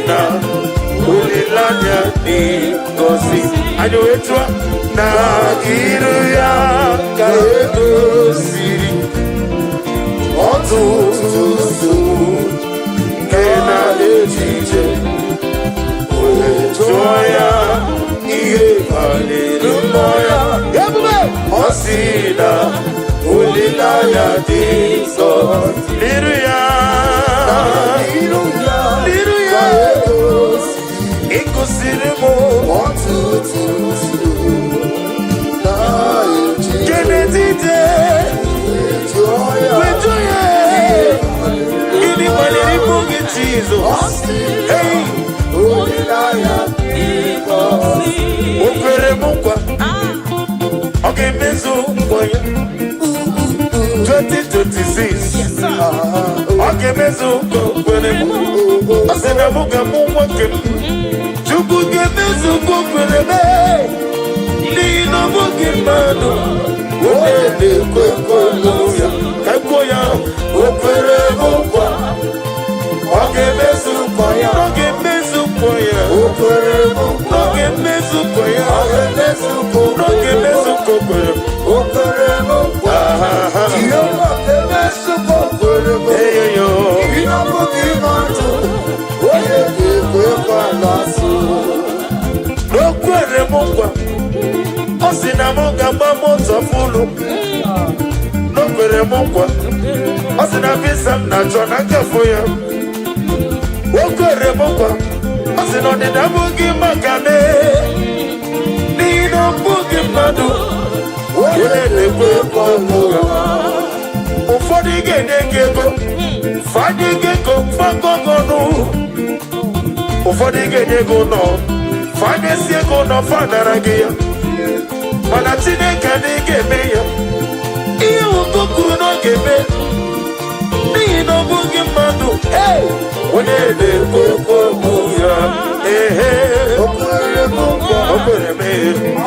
Osina ulilanya ni gosi ajoetwa na iruya kaedo siri otututu kena ejije oetoya ihe hallelujah Osina ulilanya ni gosi iruya Ikosirimo Kenedide Wejoye Ini maleri mungi chizo Hey Okwere mungwa Oge mezo mkwaya 2026 Oge mezo mkwere mungwa Asena munga mungwa kemu Chukuge mezu kukwelebe Nino mugi manu Wele kwekweluya Kekwoya Ukwere mukwa Oge mezu kwaya Oge mezu kwaya Ukwere mukwa Oge mezu kwaya Oge mezu kwaya Oge mezu kwaya Ukwere mukwa Chiyoma ke mezu kwaya Eyo Nino mugi manu Wele kwekweluya N'okwere mungwa Osina munga mamoto fulu N'okwere mungwa Osina visa mnacho na kafuya Okwere mungwa Osina nina mugi makane Nino mugi madu Wele kwekwa munga Ufodi gede geko Fadi geko fagogonu Ufodi gede gono Fanyesi ego no fanaragia Mana Chineke n'igeme ya Ihe ugoku no geme N'ihi no bugi mmadụ Onye na-ekwe ya Okwere mụkwa Okwere me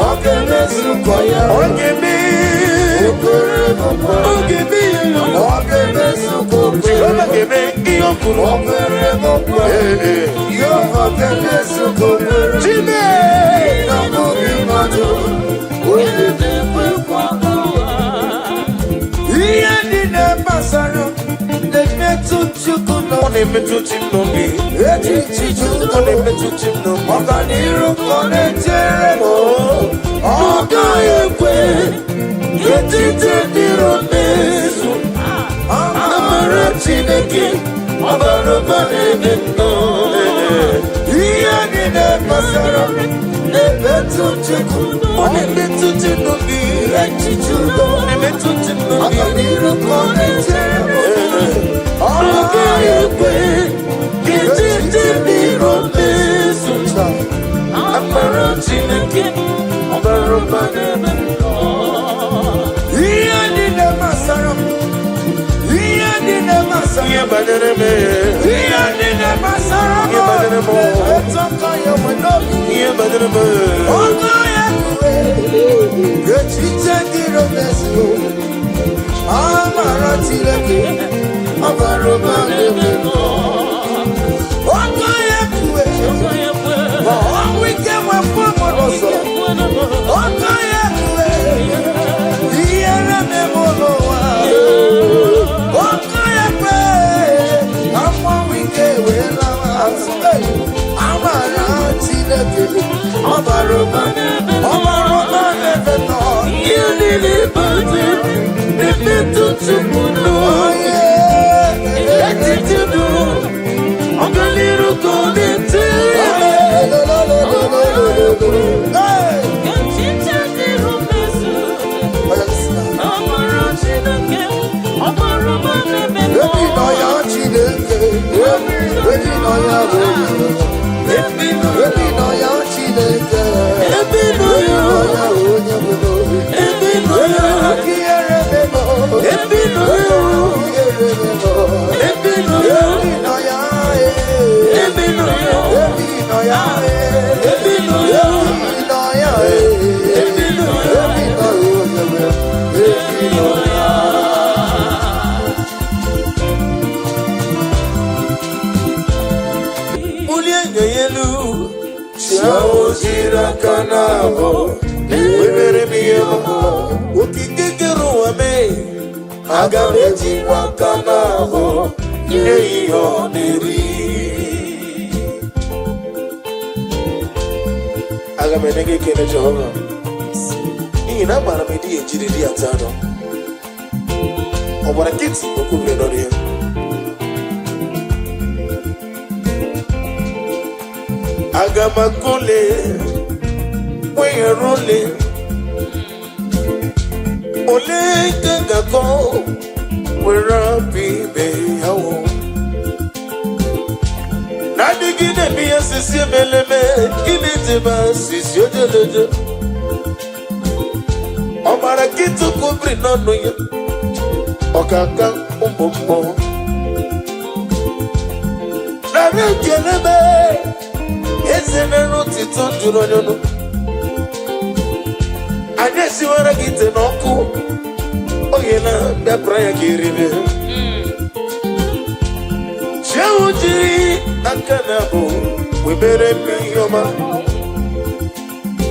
Ogeme sukwa ya Ogeme Okwere mụkwa Ogeme Ogeme sukwa Jehova geme ihe okwuru Okwere mụkwa Yehova geme sukwa Chime Nabugi mmadụ Onye na-ekwe Ihe dị na-emasara Na-emetụ Chimnobi Echichi Chukwu Na-emetụ Chimnobi Ọganiru ka ọ na-echere m Ọ gaghị ekwe Etiti dịrị mezu Amara Chineke Ọbara ụba na-eme nnọọ Ihe dị na-emasara Na-emetụ Chukwu Ọ na-emetụ Chimnobi Echichi Chukwu Na-emetụ Chimnobi Ọganiru ka ọ na-echere m Ọga ekwe Etiti dịrị mezu Amara Chineke Ọbara ụba na-eme nnọọ Ihe dị na-emasara Ihe dị na-emasara Ihe banyere m Ihe dị na-emasara Ihe banyere m Etaka ya nwenobi Ihe banyere m Ọga ekwe Etiti dịrị mezu Amara Chineke Ọbara ụba na-eme nnọọ Ọga ekwe Ma ọnwụ ike nwefọ mmadụ ọzọ Ọga ekwe Ihe na-eme n'ụwa Ọga ekwe Ọnwụ ike wee lawa Amara Chineke Ọbara ụba na-eme nnọọ Ihe niile bụzi Na-emetụ Chukwu n'ụwa Etiti duru Ọganiru ka ọ na-echere Etiti dịrị mezu Amara Chineke Ọbara ụba na-eme nnọọ Ebi nọ ya Chineke Ebi nọ ya Ebi nọ ya Chineke Ebi nọ ya onye bụrụ Ebi nọ ya Ihere memo Ebi nọ ya Ebi nọ ya Ebi nọ ya Ebi nọ ya Ulie yelu Chao jira kanabo Webere miyama Ukikikeru wame Agameji wakanabo Yeyo neri Agamenege kene Jehovah Ina mara medi ejiri atano Obara kiti okubile nori Agamakole Weyerole Ole gagako Werapi beyawo Nadigine miya sisi meleme Initiba sisi ojeleje Obara kitu kubri nonu ya Okaka umbomo Nare kelebe Ezenero tito duro nyono Anyesi wara gite noku Oyena bebraya kiribe Shawujiri akanabo Webere miyoma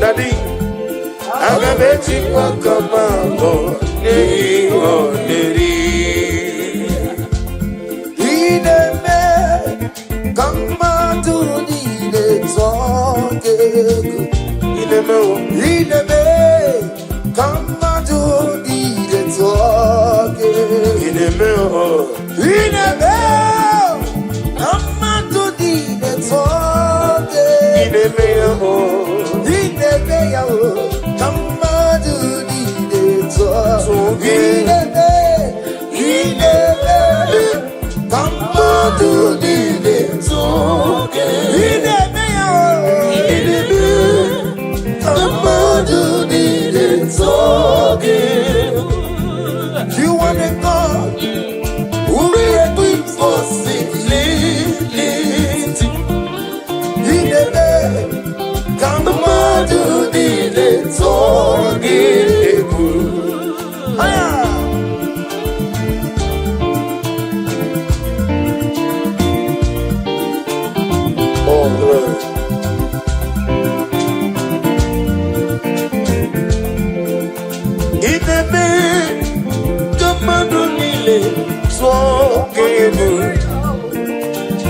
Daddy Agabeji wakamabo Neyo neri Ineme Kamadu nile toke Ineme Kamadu nile toke Ineme Kamadu nile toke Ineme Kamadu nile toke Kamadu nile toke Kamadu nile toke You want a God who will do for simplicity Kamadu nile toke Oh Lord Ineme Kamadu nile toke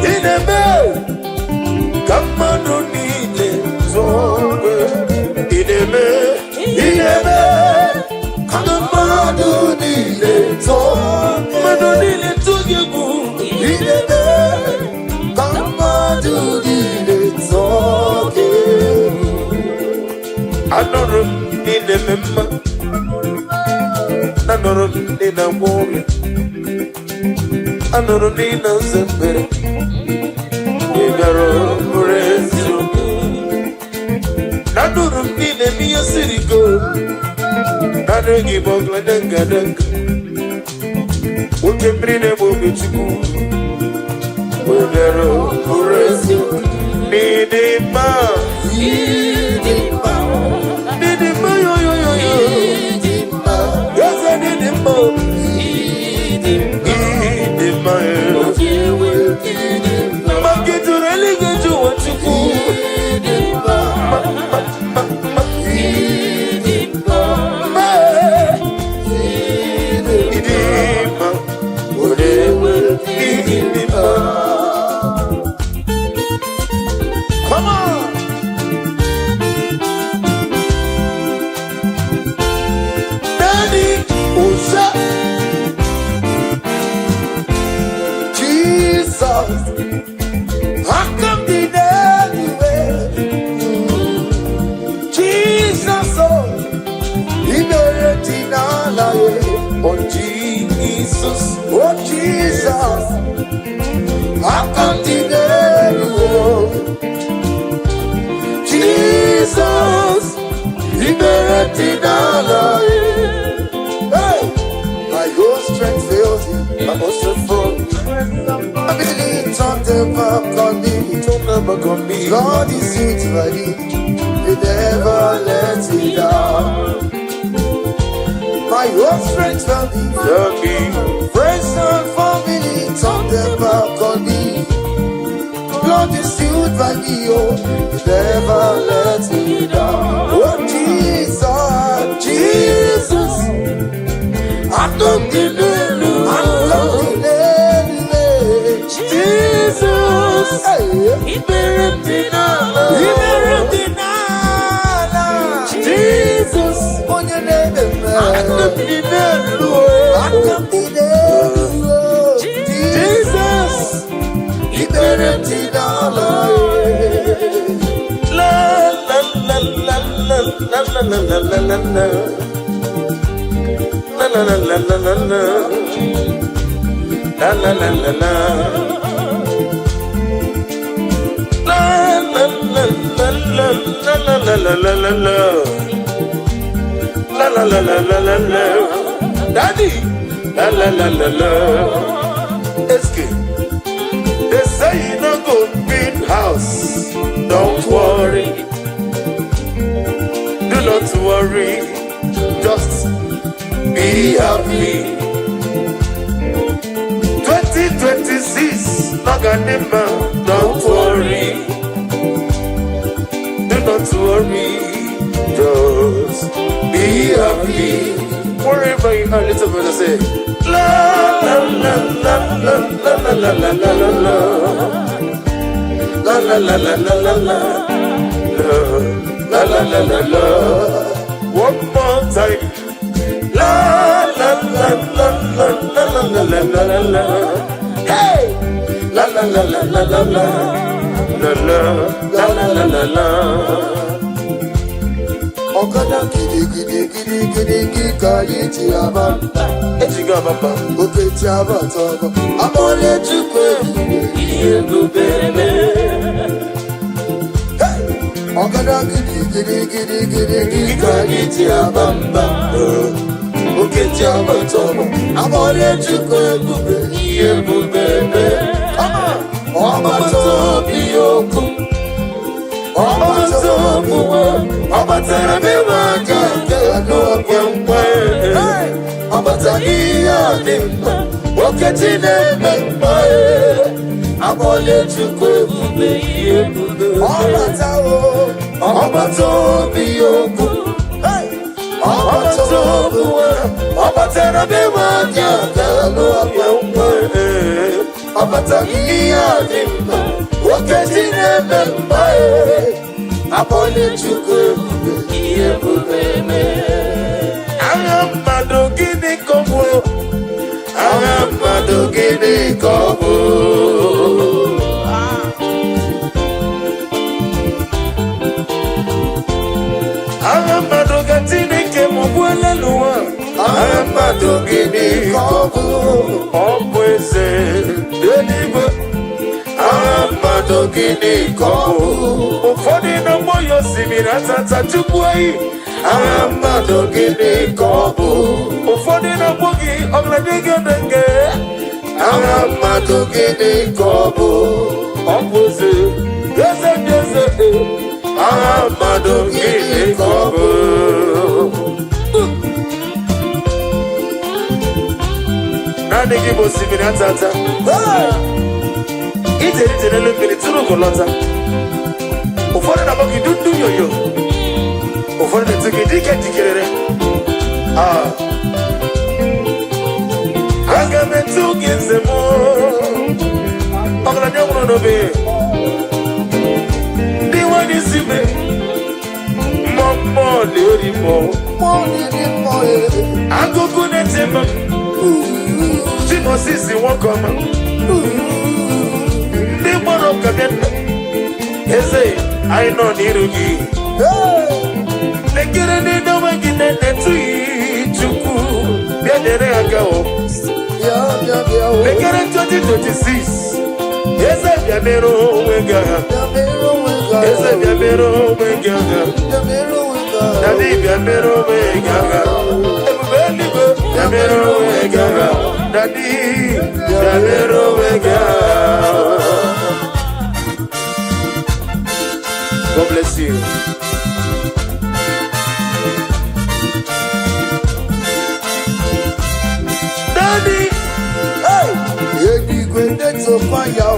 Ineme Kamadu nile toke Ineme Kamadu nile toke Kamadu nile toke Kamadu nile toke Anoro nile memma Anoro nile mwori Anoro nile zembere Igaro murezio Anoro nile miya sirigo Nanegi bogla denga denga Uke mrine mwoge chuku Igaro murezio Nidima Nidima yo yo yo yo Yes I nidima Nidima yo Makiture lige juwa chuku Nidima Nidima Come on Daddy Usa Jesus How come the anywhere Jesus oh Oh Jesus Oh Jesus How come the anywhere Jesus Hey my whole strength fails you My most fall I believe on the back on me Don't never me God is it ready He never let me down My whole strength will be friends and family turn them back on me Lord is still stood by me, oh, you never let me down. Oh, Jesus, Jesus, I don't believe you. I don't believe Jesus, He buried me now. He buried me now. Jesus, on your name, I don't believe you. I don't believe you. Jesus, He buried me now. La la la la la la la la la la la la. La la la la la la la. La la la la la. La la la la la la la la la la la. La la la la la la la. Daddy. La la la la la. Escape. They say you no go build house. Don't worry. Do not worry. Just be happy. 2026, Naganima, don't worry. Do not worry. Just be happy. Wherever you are, little brother, say la la la la la la la la la la la. La la la la la la la. La la la la la. One more time. La la la la la la la la la la la. Hey! La la la la la la la. La la la la la la. Okada gidi gidi gidi gidi gika yiti abamba. Ejiga baba. Oketi abatogo. Amole chukwe. Iye bubebe. Okada gidi gidi gidi gidi gika yiti abamba. Oketi abatogo. Amole chukwe bube. Iye bubebe. Obato biyoku. Obato buwe. Obatara bewa gaga no kwemwe. Obata iya dimba. Oketi nemba. Amole chukwe bube. Iye bube. Obata o. Obato biyoku. Obato buwe. Obatara bewa gaga no kwemwe. Obata iya dimba. Oketi nemba. Apole chukwe bube, iye bube me. Agamado gini kobo. Agamado gini kobo. Agamado gatini ke mobwele luwa. Agamado gini kobo. Opweze delibo. Agamado gini kobo. Ụfọdụ n'ọgbọ ya osimiri atata tupu eyi. Agamado gini kobo. Ụfọdụ n'ọgbọ gị ọgụladị gị odenge. Agamado gini kobo. Ọbụzi eze ndị eze. Agamado gini kobo. Naanị gị bụ osimiri atata. Ijeri n'elu mmiri tụrụ ụgọlọta. Ụfọdụ na-akpọ gị dundu yoyo. Ụfọdụ na-etu gị dike jikerere. Aga m etu gị nze m. Ọgaranya nwụrụ n'obe. Ndị nwanyị isi me. Mmụọ dị ori mmụọ. Agụgụ na-eche mma. Chimosisi nwoke ọma. Ndị mmadụ ka bịa nna. Eze anyị nọ n'iru gị. Lekere n'ide onwe gị na-enetughị Chukwu. Bịa nyere aka o. Lekere 2026. Eze bịa mere onwe gị agha. Eze bịa mere onwe gị agha. Dadi bịa mere onwe gị agha. Ebube eluigwe bịa mere onwe gị agha. Dadi bịa mere onwe gị agha. God bless you. Daddy, Edigwe ndeto fire,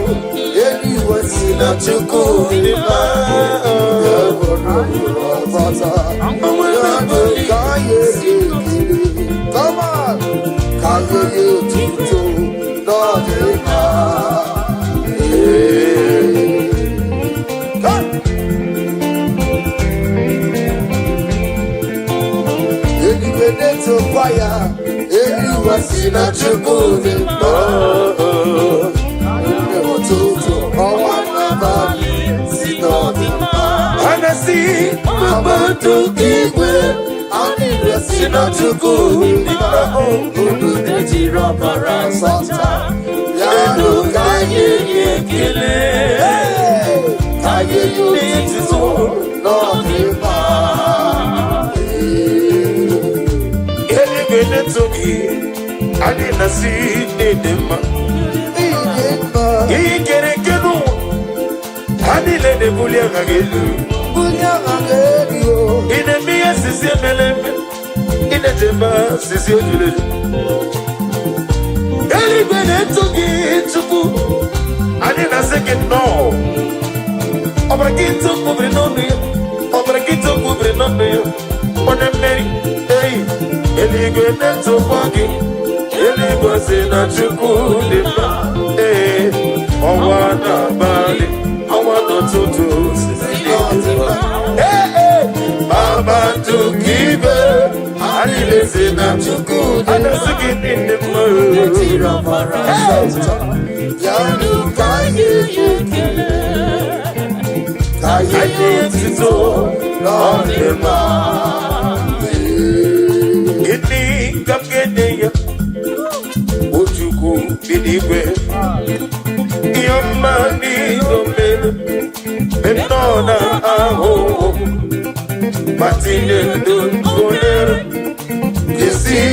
anywhere sin a chuku di ma. Come on, kaye tutu no di ma. Anywhere to fire, anywhere sin a chuku di ma. Anasi, Mama to give to go. Baba to give and listen to good and a second in the mood. Yanu Kayu, not the man. Get me, come get me. Would you go anywhere? Your money, and on our home. Martine don't go there. You see,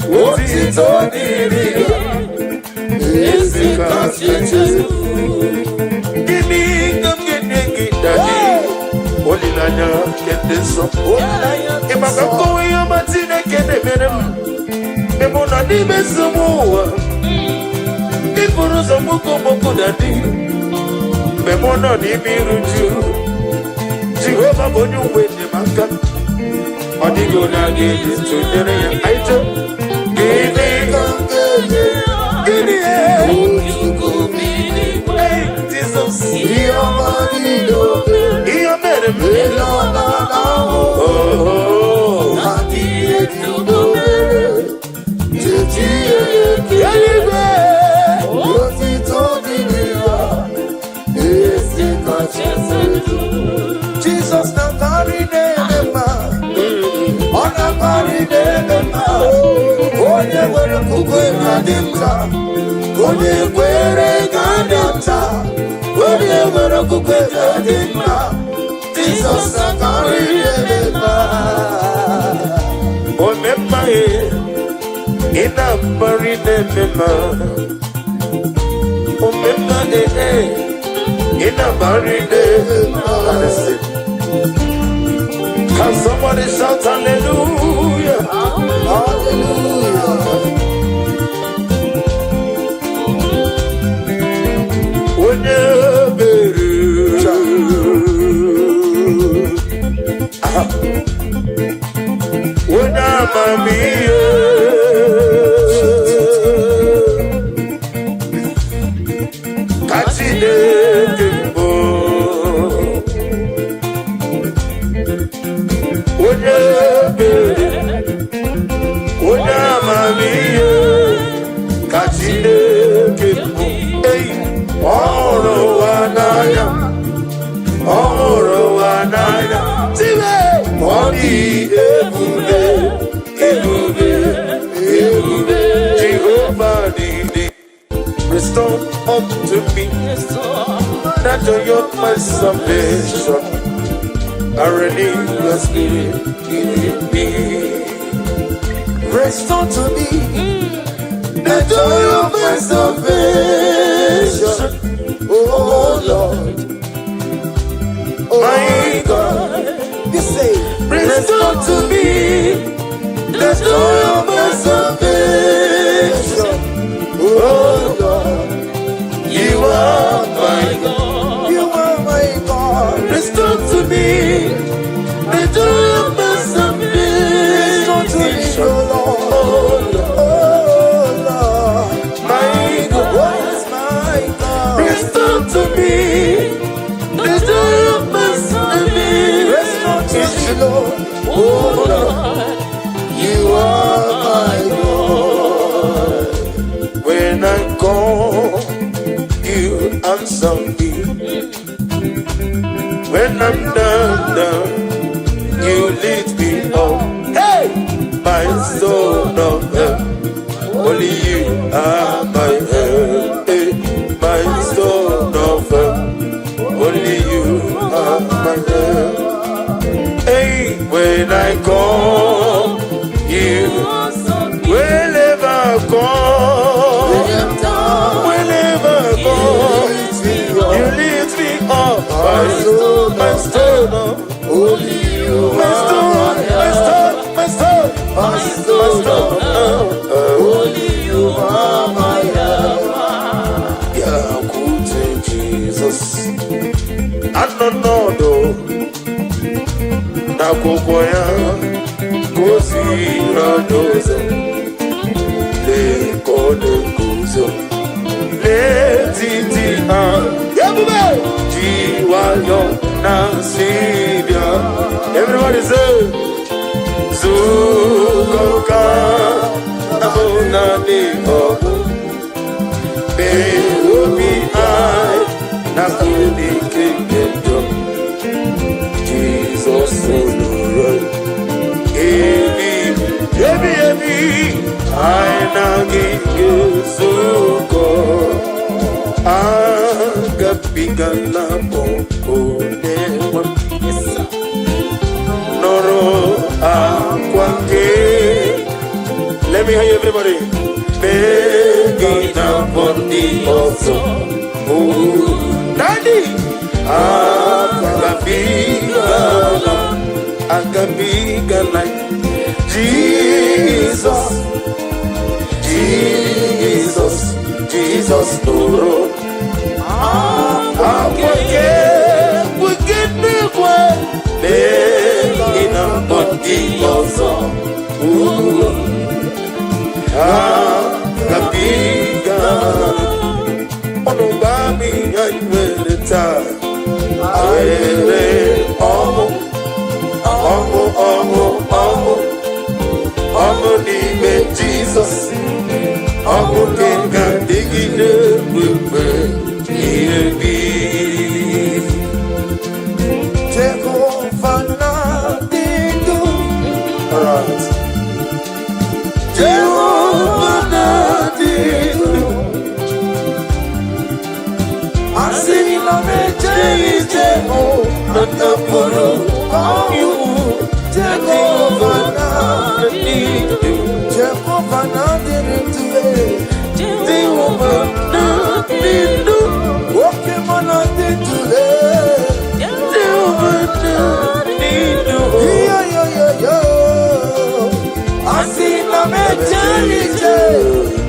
what is on is the consequences. Give me, come get naked, daddy. Only Nanya get this up. If I can go in your Martine, get a minute. The money is the more. If for us, I'm going to daddy. The money be rude. Jehovah, when you win the manka, or the good again is to the item. Give me, Jesus, your money, your madam, Jesus na carry them on a carry them onye were kukwe kadimta onye were kadimta onye were kukwe kadimta Jesus na carry them onema ina carry them onema ina carry them. Can somebody shout hallelujah? Hallelujah. Restore unto me that joy of my salvation. I renew your spirit in me. Restore to me the joy of my salvation. Oh Lord, my God, you say, restore to me the joy of my salvation. Oh answer me. When I'm down, you lift me up. Hey, my soul of help, only you are my help. Hey, my soul of help, only you are my help. Hey, when I call you, wherever I call, whenever I call, you lift me up. My soul, Only you my soul, my soul, my soul, my soul, only you are my help. yeah, good Jesus. I don't know, na kukoya, kosi radoza, le kode kuzo, le titi yabube, jiwayo na sibia. Everybody say, Zukoka, Nabona de Obu, Be Ubi I, Nakuni Kingdom, Jesus Lord, Ebi, I Nagi Zuko, Agapiga Labo, Noro Aquake. Let me hear you, everybody. Begging upon the also. Daddy, Agabiga like Jesus, Noro Aquake. We get the way. Begging upon the also. Agabiga Onobami Ayuelita Ayele Omo Nime Jesus Omo Kenga Digine Wipe Iyebi Jehovah Nadidu. Alright. Jehovah Nadidu Asila meje Jehovah Nadidu. Jehovah Nadidu. Jehovah Nadidu. Jehovah Nadidu Okay, man, Nadidu. Jehovah Nadidu Yo. Asila meje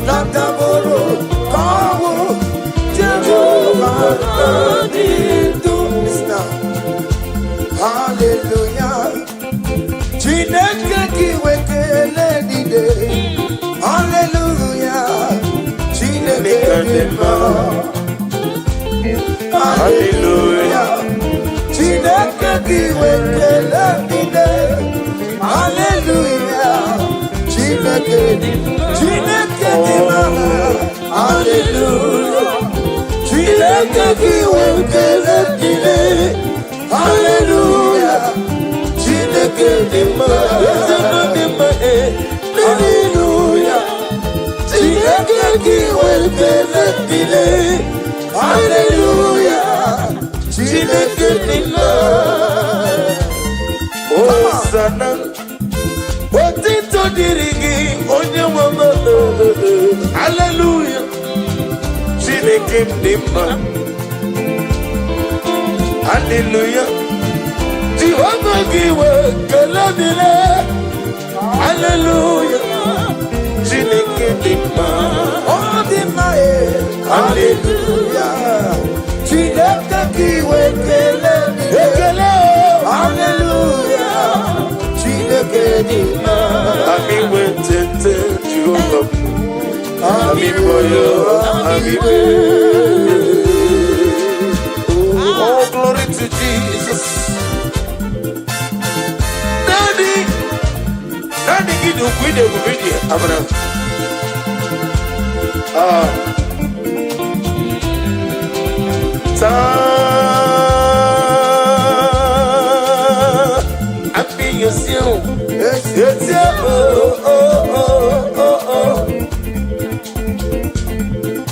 Nadidu. Kawo Jehovah Nadidu. Listen. Hallelujah. Chineke kiwekele dide. Hallelujah. Chineke dima. Hallelujah. Chineke kiwekele dide. Hallelujah. Chineke dima. Hallelujah. Chineke kiwekele dide. Hallelujah. Chineke dima. Hallelujah. Chineke kiwekele dide. Hallelujah. Chineke dima. Hosanna Otito dirigi onye wama. Hallelujah Chineke dima. Hallelujah Jehovah giwe keladile. Hallelujah Chineke dima. Oh, dima. Hallelujah. Chineke kiwekele dide. Hallelujah. Chineke dima. Ami wetete Jehovah. Ami boyo. Ami oh, glory to Jesus. Daddy, give you video. Abra. Happy yourself. Yes,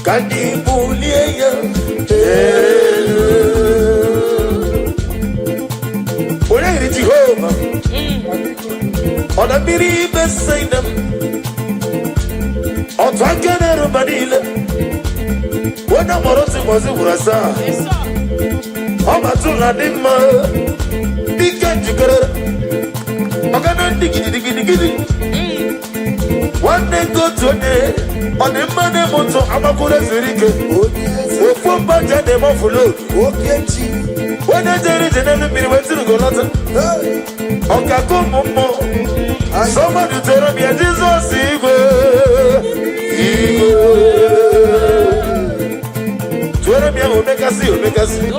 Kadibulia. What are you, Jehovah? On a biri beside them. On Twankana Badila. When I'm Morosi was in Urasa. I'm a Tuladima. Big Jigger. I'm gonna dig. One day go to a day. On the money moto, I'm a good as a ricket. Oh, for budget, them off for load. When I tell it, and then went to the Golata. Okakomo. Somebody tell me, Jesus, Tuerabia will make us see.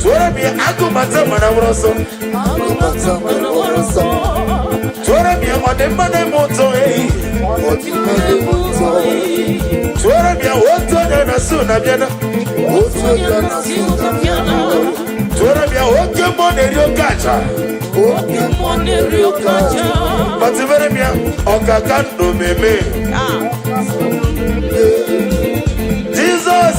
Tuerabia, Akumata, Manavroso. Tuerabia, what the money moto, Tuerabia, what the soon, Abiana. Tuerabia, what the money, your catcher. But the very Okakando, baby. Jesus,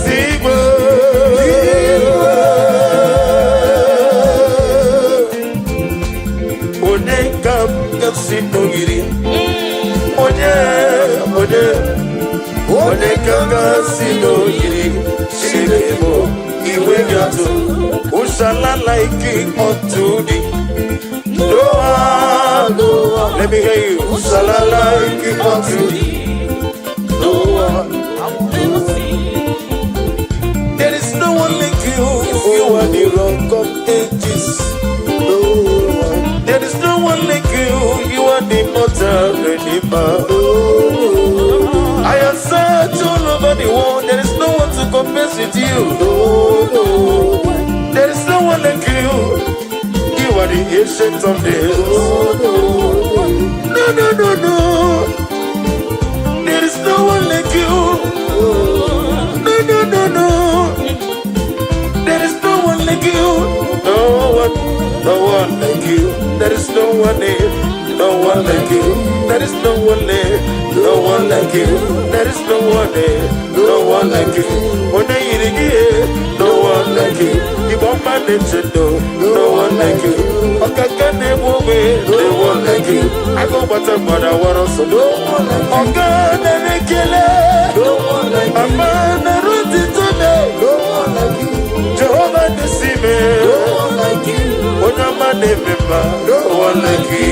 let me hear you. There is no one like you. You are the rock of ages. There is no one like you. You are the mortal redeemer. I have searched all over the world. There is no one to compare with you. There is no one like you. You are the ancient of days. No. There is no one like you. No. There is no one like you. No one like you. There is no one there. No one like you. There is no one there. No one like you. There is no one there. No one like you. When I eat again, no one like you. You want my Nintendo. No one like you. Okay, can they move it? No one like you. I go but I want also. No one like you. Okay, they kill it. No one like you. I'm on a route today. No one like you. Jehovah the Sime. No one like you. When I'm a member. No one like you.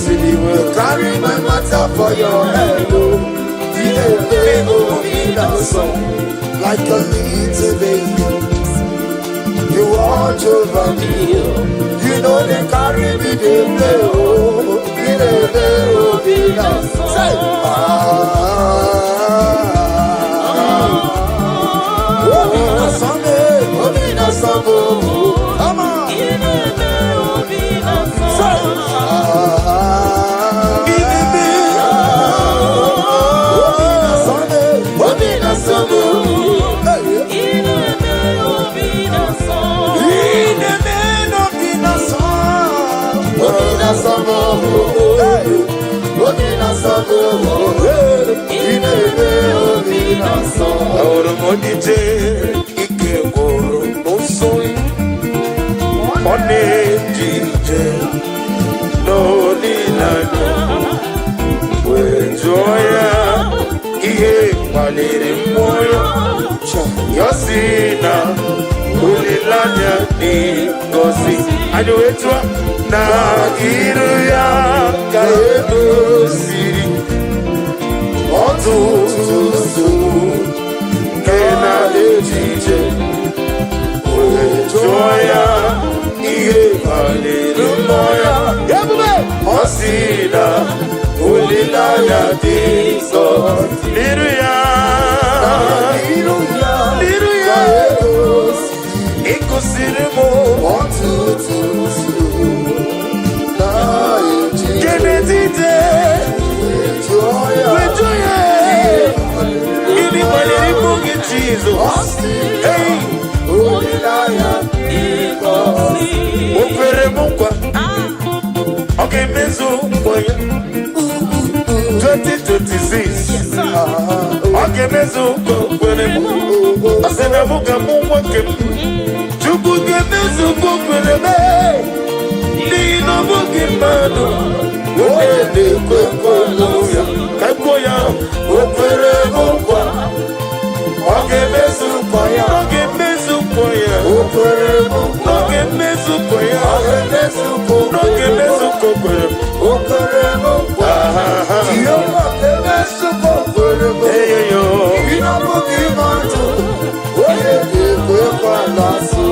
You carry my matter for your head, like a little baby. You watch over me, you know they carry me, they play, say, come on. n'ejije n'olileanya wee jụọ ya ihe kpaliri mmụọ ya ya si na olileanya dị ngọzi anyị wee jụọ na iru ya ka edoziri ọtụtụ nsogbu nke na-ejije wee jụọ ya ihe kpaliri mmụọ ya ọ si na olileanya dị nsọ n'iru ya ịkụziri m ọtụtụ nsogbu Kenedide wee jụọ ya gịnị kpaliri mmụọ gị Jizọs o kwere m nkwa ọ ga-emezu nkwa ya 2026 ọ ga-emezu nkwa kwere m ọ sị na mụ ga-amụ nwoke m Chukwu ga-emezu nkwa kwere m n'ihi na ọ bụghị mmadụ onye na-ekwe nkwa ya ka kwuo ya o kwere m nkwa ọ ga-emezu nkwa ya ọ ga-emezu nkwa ya o kwere m nkwa ọ ga-emezu nkwa ya ọ ga-emezu nkwa ọ ga-emezu nkwa kwere m o kwere m nkwa Jehova ga-emezu nkwa kwere m eyo ihe ọ bụghị mmadụ onye na-ekwe nkwa na-asụ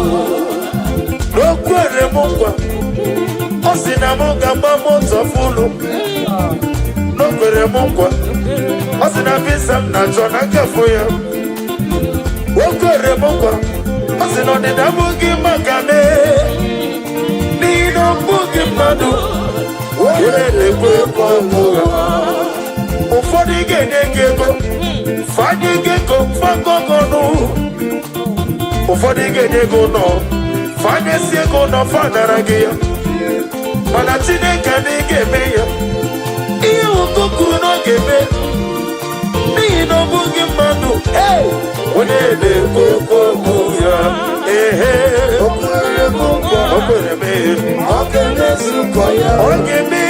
o kwere m nkwa ọ sị na m ga-agba moto fụlụ o kwere m nkwa ọ sị na visa m na-achọ na nkafụ ya o kwere m nkwa ọ sị na ọdịda abụghị maka me n'ihi na ọ bụghị mmadụ onye na-ekwe nkwa ya ụfọdụ ga-enye gị ego fanye gị ego fagọgọnụ ụfọdụ ga-enye ego nọ fanyesi ego nọ fanara gị ya mana Chineke na ị ga-eme ya ihe ụkọ kwuru na ọ ga-eme n'ihi na ọ bụghị mmadụ onye na-ekwe okwu ya o kwere m nkwa o kwere m ọ ga-emezu nkwa ya ọ ga-eme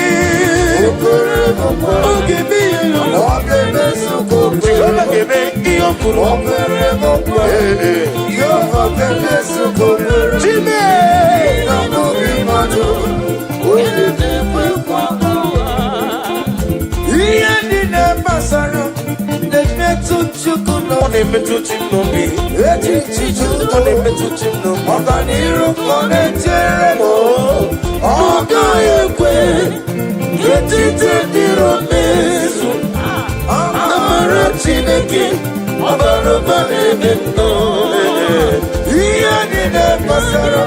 o kwere m nkwa ọ ga-eme ya ọ ga-emezu nkwa ọ ga-eme ihe o kwuru o kwere m nkwa Jehova ga-emezu nkwa Chime na ọ bụghị mmadụ onye na-ekwe nkwa ihe ndị na-amasara na-emetụ Chukwu ọ na-emetụ chi n'obi echichi Chukwu ọ na-emetụ chi n'obi ọganiru ka ọ na-echere m ọ gaghị ekwe echiche dịrị mezu amara Chineke ọ bara ụba n'ebe nnọ ihe ndị na-amasara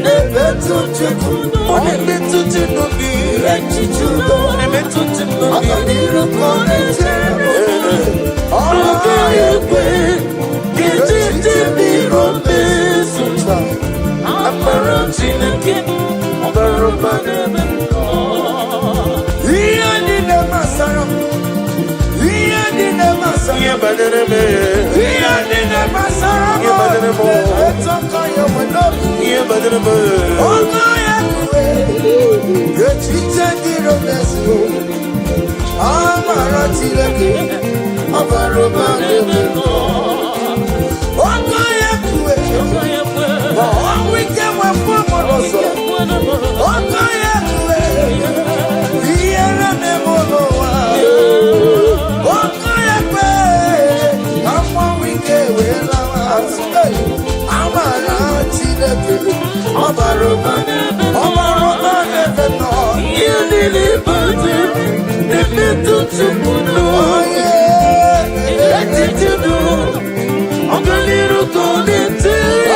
na-emetụ Chukwu ọ na-emetụ chi n'obi echichi Chukwu ọ na-emetụ chi n'obi ọganiru ka ọ na-echere m ọ gaghị ekwe echiche dịrị mezu amara Chineke ọ bara ụba n'ebe nnọ ihe ndị na-amasara ihe ndị na-amasara ihe banyere m ihe ndị na-amasara ihe banyere m ihe banyere m ọ gaghị ekwe echiche dịrị mezu amara Chineke ọ bara ụba n'ebe nnọ ọ gaghị ekwe ma ọnwụ ike nwefụ mụrụ ọzọ ọ gaghị ekwe ihere na-eme n'ụwa ọ gaghị ekwe ka mmanwụ ike wee lawa azụ amara Chineke ọ bara ụba n'ebe nnọ ihe niile bụzi na-emetụ Chukwu n'onye echiche dụrụ ọganiru ka ọ na-etere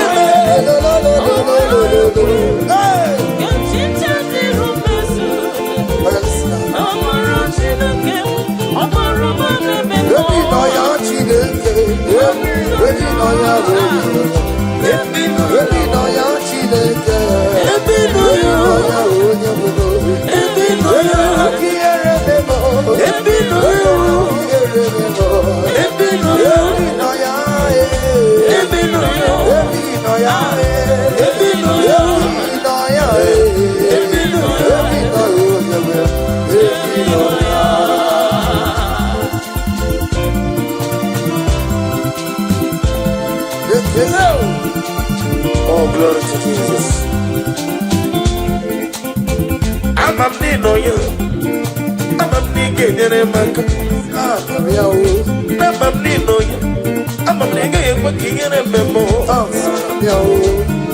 ebi nọ ya Chineke ebi nọ ya ebi nọ ya Chineke ebi nọ ya onye bụrụ ebi nọ ya ihere memo ebi nọ ya ihere memo ebi nọ ya ebi nọ ya ebi nọ ya ebi nọ ya ebi nọ ya Oh, glory to Jesus. I'm a nino. I'm a nigga in a mac. I'm a nino. I'm a nigga in a memo.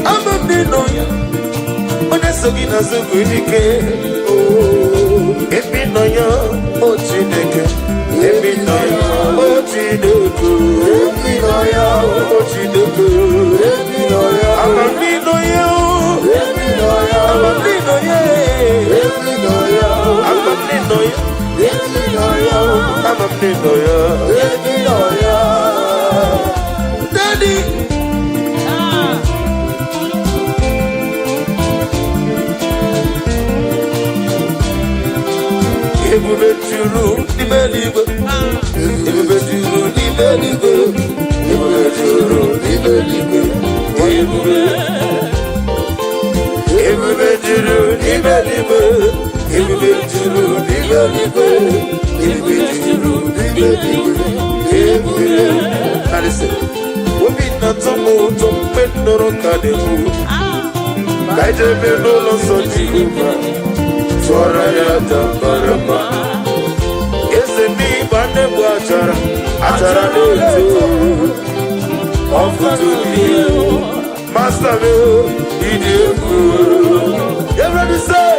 I'm a nino. When I saw you as a good oh, if you know you, oh, Chineke. If you know you, oh, Chineke. If you know you, oh, Chineke. If you know you, I'm a nino. If you know you, I'm a nino. If you know you, I'm a nino. If you know you, I'm a nino. If you know you, Daddy. Ebube juru n'ime eluigwe. Ebube juru n'ime eluigwe. Ebube juru n'ime eluigwe. Ebube juru n'ime eluigwe. Ebube juru n'ime eluigwe. Ebube juru n'ime eluigwe. Ebube. Now listen. Obi na-atọ m ụtọ mgbe m nụrụ ka dị mụ. Ka ijebe n'ụlọ nsọ Jehova. Tụọrọ ya tabarama. Eze n'ịgba nnegbu achara. Achara na-eto. Ọfụtụ n'ihe. Master me, ịdị egwu. Everybody say,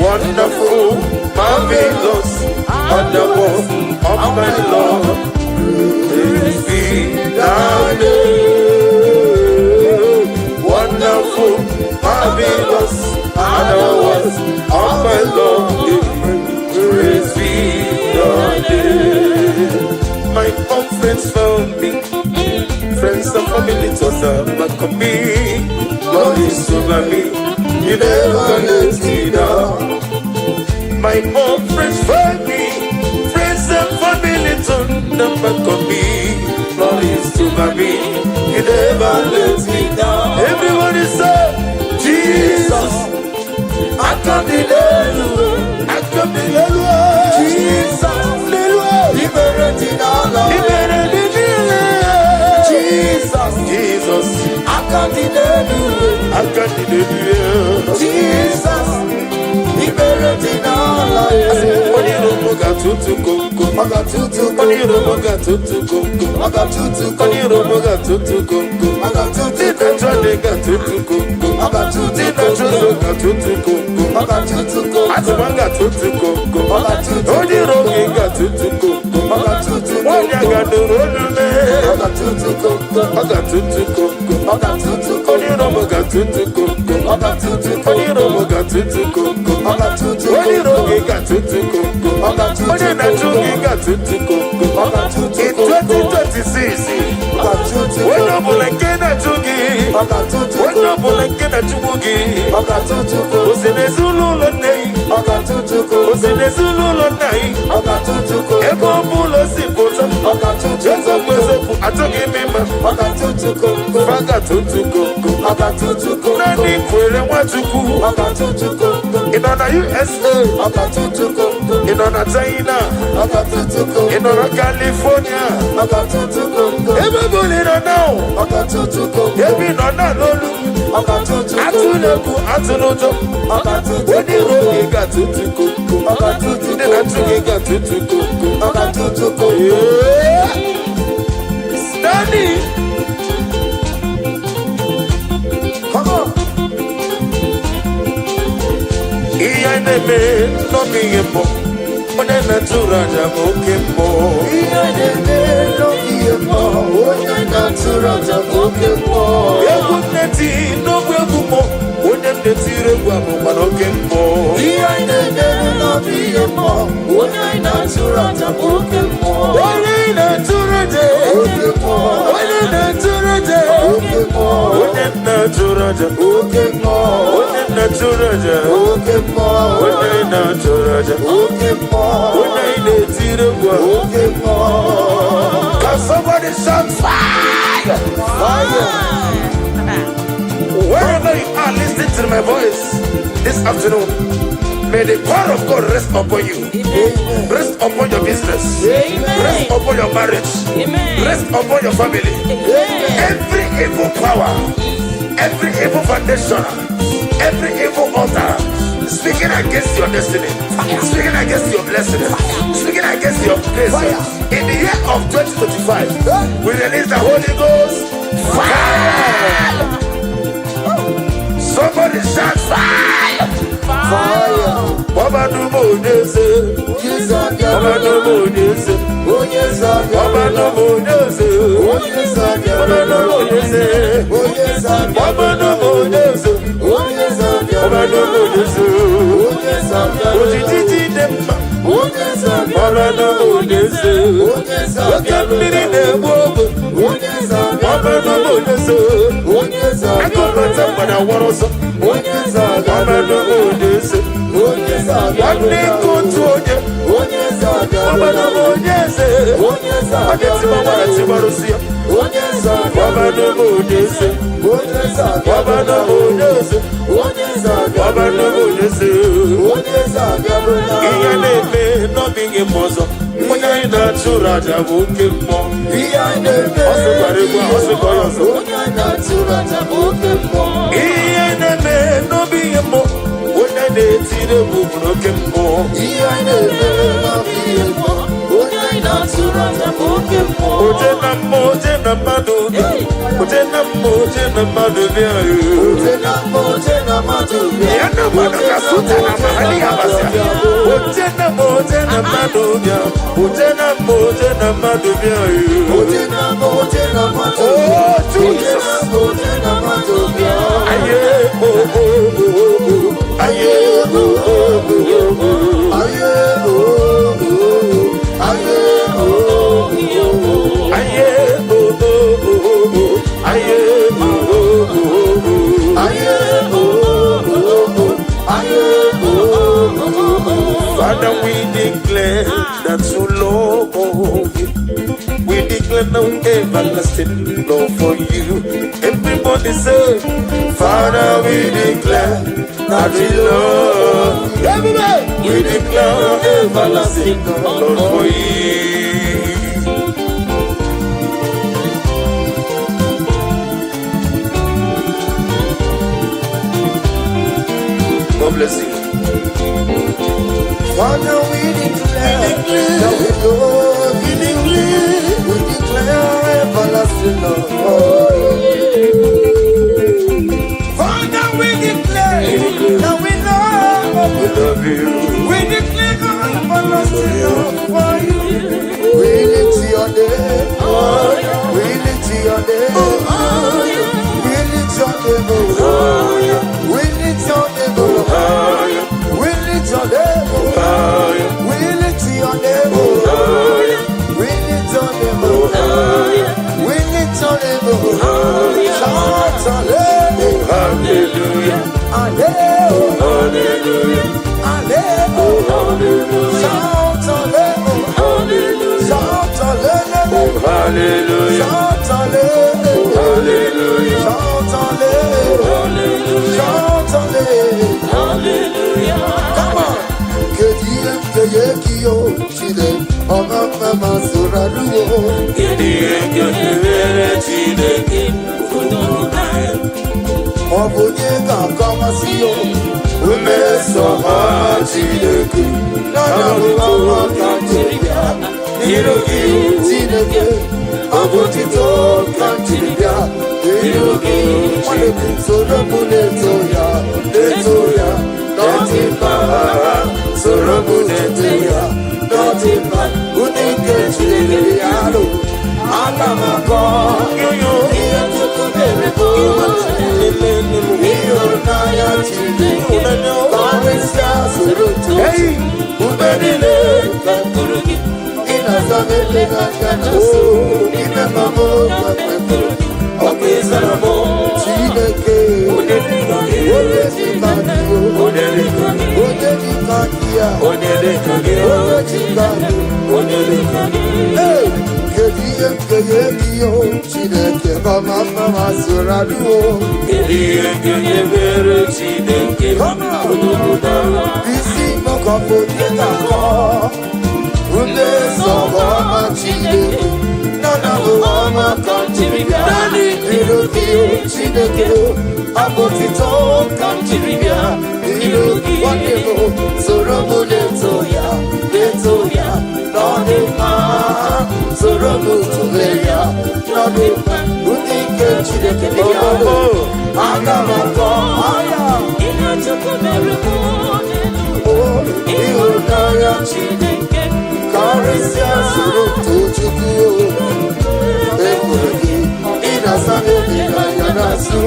wonderful, marvelous, wonderful, of my Lord. Praise be thy name. Wonderful, marvelous, wonderful, of my Lord. Praise be thy name. My own friends found me. Friends and family told them back on me. God is over me. You never let me down. My own friends found me. Friends and family told them back on me. God is over me. You never let me down. Everybody say, Jesus. I come to I come to Jesus. Liberating all of Jesus, I can't deny you. I can't deny you. Jesus, liberating all of you. Oniromo got to Congo. I got to Oniromo got to Congo. I got to Oniromo got to Congo. I got to Tinachale got to Congo. I got to Tinachale got to Congo. I got to Atumanga to Congo. I got to Oniromo got to Congo. I got to one yaga to roll me. I got to Congo. I got to Congo. I got to Oniromo got to Congo. I got to Oniromo got to Congo. I got to Oniromo got to Congo. I got to Oniromo got to Congo. I got to in 2026. When you bullet na chugi, when you bullet na chugi, Osene Zulu lonei, Osene Zulu lonei, Eko bulo sipoto, Jesu mwezo atoki mima, Faga tutuko, Nani kwele wachuku, Inona USA, Inona China, Inona California, everybody don't know. Every no lolu. Atuleku atulojo. When you roll, you got to go. Then I took you got to go. Yeah. Standing. Come on. Iya neme no mi embo. One natura jamokembo. Iya neme no mi embo. One natura jamokembo. Eguneti no gwegumo. One netire gwamu manokembo. Iya neme no mi embo. One natura jamokembo. One natura jamokembo. One natura jamokembo. One natura jamokembo. One natura jamokembo. One natura jamokembo. Can somebody shout fire? Fire! Wherever you are listening to my voice this afternoon, may the power of God rest upon you. Amen. Rest upon your business. Amen. Rest upon your marriage. Amen. Rest upon your family. Amen. Every evil power, every evil foundation, every evil altar speaking against your destiny, speaking against your blessing, speaking against your grace. In the year of 2025, we release the Holy Ghost fire. Somebody shout fire. Fire. Baba no more this. Baba no more this. Baba no more this. Baba no more this. Baba no more this. Baba no more this. Ojiji demba. Baba no more this. Okamiri nebuogo. Baba no more this. Akomata pada woroso. Baba no more this. One control. Baba no more this. Ageti mama timarusia. Baba no more this. Baba no more this. Baba no more this. Iyaneme no bingi mozo. Muna ina chura jabuke mo. Iyaneme osukoyoso. Muna ina chura jabuke mo. Iyaneme no bingi mo. Muna ina tire buke mo. Iyaneme no bingi mo. Muna ina chura jabuke mo. Ojena madubia. Ojena madubia. Ojena madubia. Yana madaka suta na mahali abasa. Ojena madubia. Ojena madubia. Ojena madubia. Oh Jesus. Ojena madubia. Aye oh. Aye oh. Aye oh. Aye Father, we declare that you love you. We declare no everlasting love for you. Everybody say, Father, we declare that we love you. Everybody, we declare everlasting love for you. God bless you. Father, we declare that we love you. We declare everlasting love for you. Father, we declare that we love you. We declare everlasting love for you. We lift your name. We lift your name. We lift your name. We lift your name. We lift your name. We lift your name. We lift your name. We lift your name. Shout hallelujah. Hallelujah. Hallelujah. Hallelujah. Shout hallelujah. Shout hallelujah. Hallelujah. Shout hallelujah. Hallelujah. Shout hallelujah. Shout hallelujah. Come on. Kekio chide omama masuraruo. Obunye kakamasiyo umesoha chideke nana mama kantiribia irugi chideke obutito kantiribia irugi chideke sorobunetoya etoya notimba sorobunetoya notimba unike chidekeyalo alamako yoyo iyetukubereko Hey, ubedile kakurugi inazamele kakanaso inamamo kakekurugi okwizaramo chideke odedikadio Hey, kediyo chideke mama suraduo isi mokofo nikako ume sobo chideke nana mama kantiribia Chineke abotito kanjiribia ilugi wanemo soromu letoya nodima soromu tuleya nodima udike Chineke bia agamako aya inachokomerumo ihunaya Chineke karisia suru tuchuku ekuregi inasanu inayanasu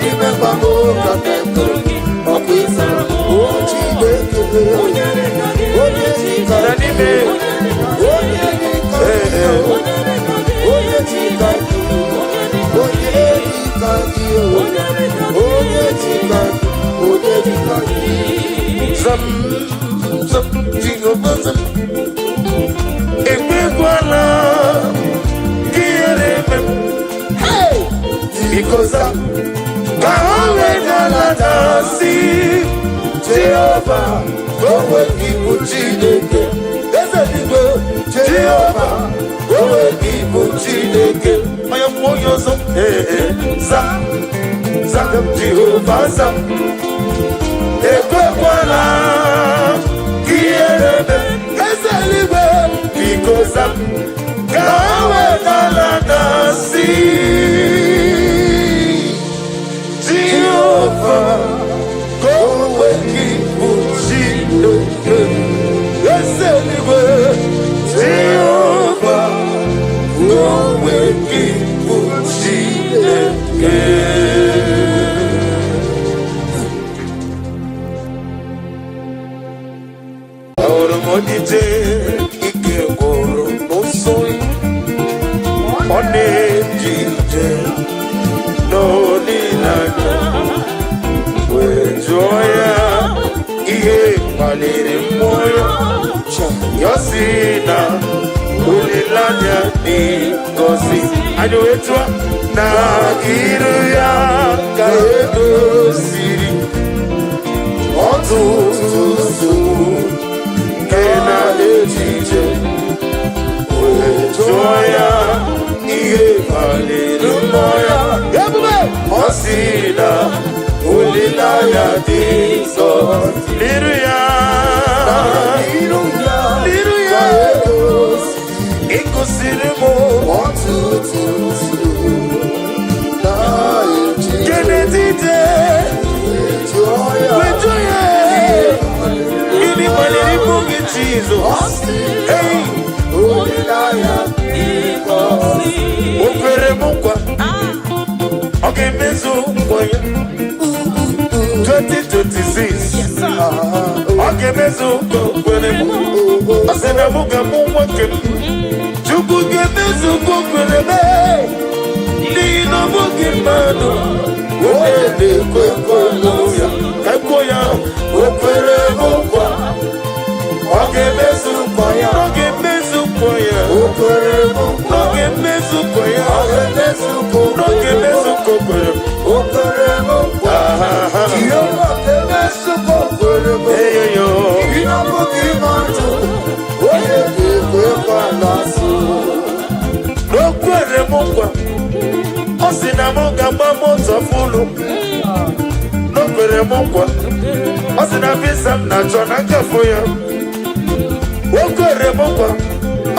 nimebamo katekuregi okwisa Chineke onyechika nime onyechika onyechika Zam Jehovah Zam Ekwekwala Kiereme Hey Because Kawe Galadasi Jehovah Kowe Kibu Chineke Ezeligo Jehovah Kowe Kibu Chineke Maya Moyozo Zam Jehovah Zam Ekwekwala Kiereme Ezeligo Because Kawe Galadasi Jehovah Kowe Kibu Chineke Ezeligo Jehovah Kowe Kibu Chineke Odije ike gwụrụ n'osoi ọ na-eji ije n'olileanya wee jụọ ya ihe kpaliri mmụọ ya si na olileanya dị ngọzi anyị wee jụọ na iru ya ka egosiri ọtụtụ nsogbu na ejije wee jụọ ya ihe kpaliri mmụọ ya ebube ọ sị na olileanya dị nsọ n'iru ya ịgosiri m ọtụtụ kenedide wee jụọ ya gịnị kpaliri mbụ gị Jizọs hey o kwere m nkwa ọ ga-emezu nkwa ya 2026 ọ ga-emezu nkwa o kwere m ọ sị na mụ ga-amụ nwoke m Chukwu ga-emezu nkwa o kwere m n'ihi na ọ bụghị mmadụ onye na-ekwe ya ekwo ya o kwere m nkwa ọ ga-emezu nkwa ya ọ ga-emezu nkwa ya o kwere m nkwa ọ ga-emezu nkwa ya ọ ga-emezu nkwa ọ ga-emezu nkwa kwere m o kwere m nkwa Jehova ga-emezu nkwa kwere m eyoyo ịnabụghị mmadụ onye ga-ekwekwa n'azụ o kwere m nkwa ọ sị na m ga-agba moto fulu o kwere m nkwa ọ sị na visa m na-achọ na nkafo ya o kwere m nkwa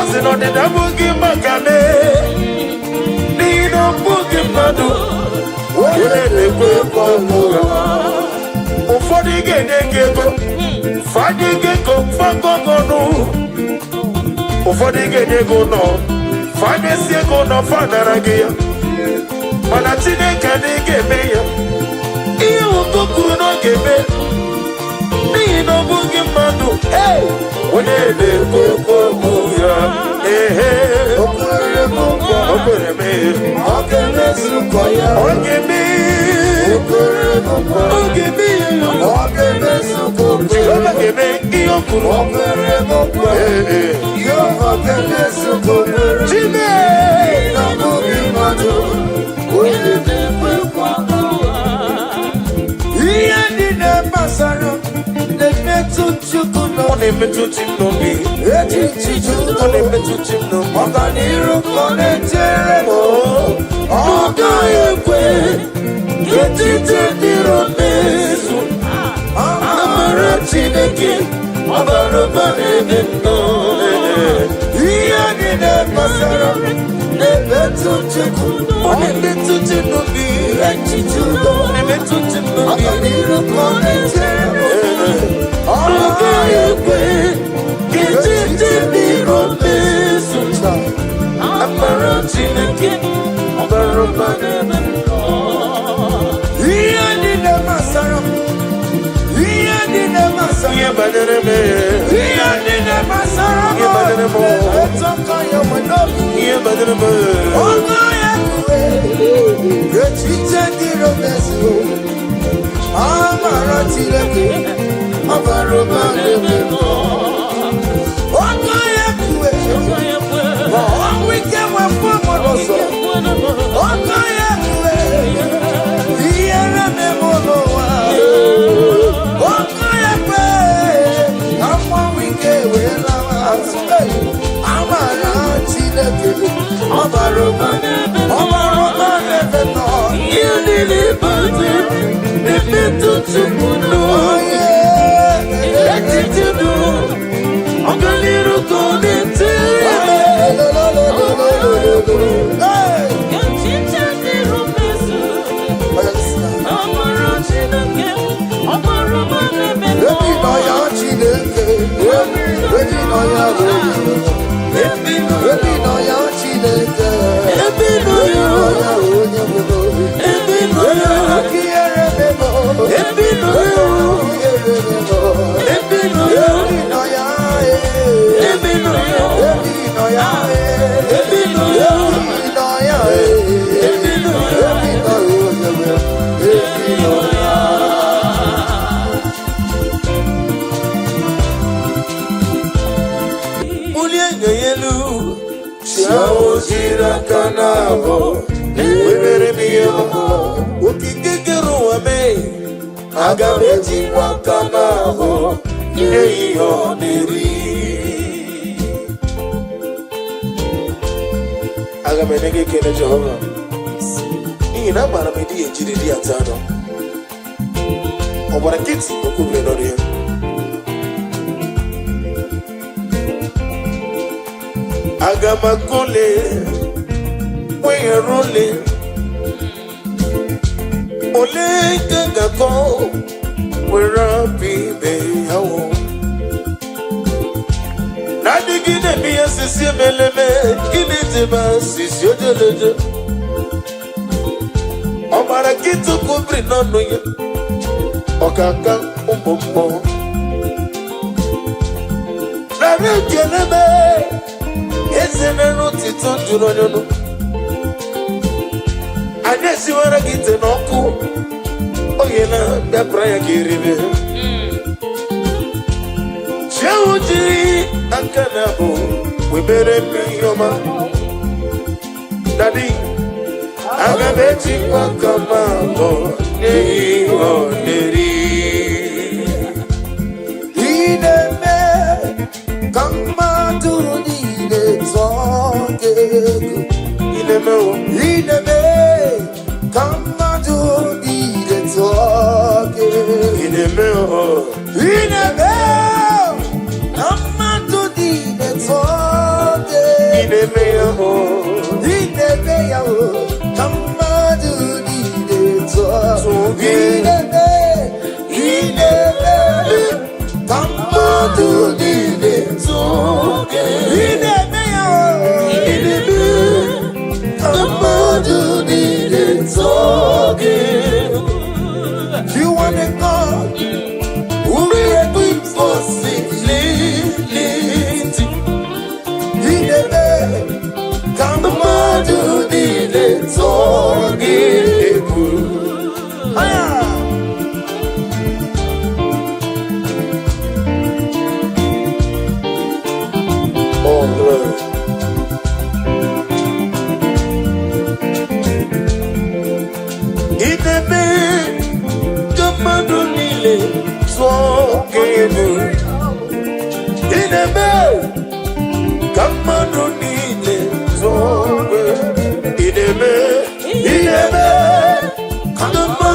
ọ sị na ọdịda abụghị maka n'ihi na ọ bụghị mmadụ onye na-ekwe ọnwụ ya ụfọdụ ga-enye gị ego fanye gị ego fagọgọnụ ụfọdụ ga-enye gị ụlọ fanyesi ego ụlọ fanara gị ya mana Chineke adịghị ga-eme ya ihe ụkụkụ na ọ ga-eme n'ihi na ọ bụghị mmadụ onye na-ekwe okwu ya o kwere m nkwa o kwere m ọ ga-emezu nkwa ya ọ ga-eme o kwere m nkwa ọ ga-eme ya ọ ga-emezu nkwa ọ ga-eme ihe o kwuru o kwere m nkwa ya ọ ga-emezu nkwa Chineke na ọ bụghị mmadụ onye na-ekwe okwu ihe ndị na-amasara na-emetụ Chukwu ọ na-emetụ chi m n'obi echichi Chukwu ọ na-emetụ chi m n'obi ọganiru ka ọ na-echere m ọ gaghị ekwe Etite diromezu amara Chineke ọbarụba n'ebe nọ ihe niile gbasara na-emetụ Chukwu ọ na-emetụ Chinobi echiche udo na-emetụ Chinobi ọganiru ka ọ na-echere ọ gaghị ekwe ka etite diromezu amara Chineke ọbarụba n'ebe nọ ihe niile gbasara Ihe badere me, ihe niile gbasara m, eto ya wenobi, ihe badere me, ọgọ ya kwe, echiche dịrị mezu, amara Chineke, ọbara ụba n'ebe m, ọgọ ya kwe, ma ọnwụ ike wepụ m n'ụzọ, ọgọ ya kwe, ihe reme m n'ụwa. Ọbarụba n'ebe nọ ihe niile bute na-emetụ Chukwu n'onye echiche du ọganiru ka ọ na-ete echiche dịrị mmezu amara Chineke ọbarụba n'ebe nọ ebi nọ ya Chineke ebi nọ ya ebi nọ ya Chineke ebi nọ ya onye mụrụ ebi nọ ya kiere memo ebi nọ ya kiere memo ebi nọ ya ebi nọ ya ebi nọ ya ebi nọ ya ebi nọ ya ebi nọ ya ebi nọ ya Mulie ngayelu Shawo jiraka nabo Webere miyamo Ukigegero wame Agabe jiraka nabo Yeyo neri Agabe nege kene Jehovah Ina mara medi ejiri di atano Obara kiti okubre nori Agamakole, we are rolling. Ole gagako, we're happy, baby. Nadigine mi asisi meleme, kini tiba sisi ojojojo. Omara kitu kubri nono ye, okaka umbo. Nare kelebe. Ezeneno tito duronyono Anesi wara gite noku Oyena biakura ya kiribe Shewuji akanabo Webere miyoma Daddy Agabechi kwa kamamo Neyi oneri Ineme Kamaduni Ineme, Kamadu need it talking. Ineme, Kamadu need it talking. Ineme, Kamadu need it talking. Ineme, Kamadu need it talking. You want a God who will do for simplicity. He never come on to the talk. Oh, Lord. Come on.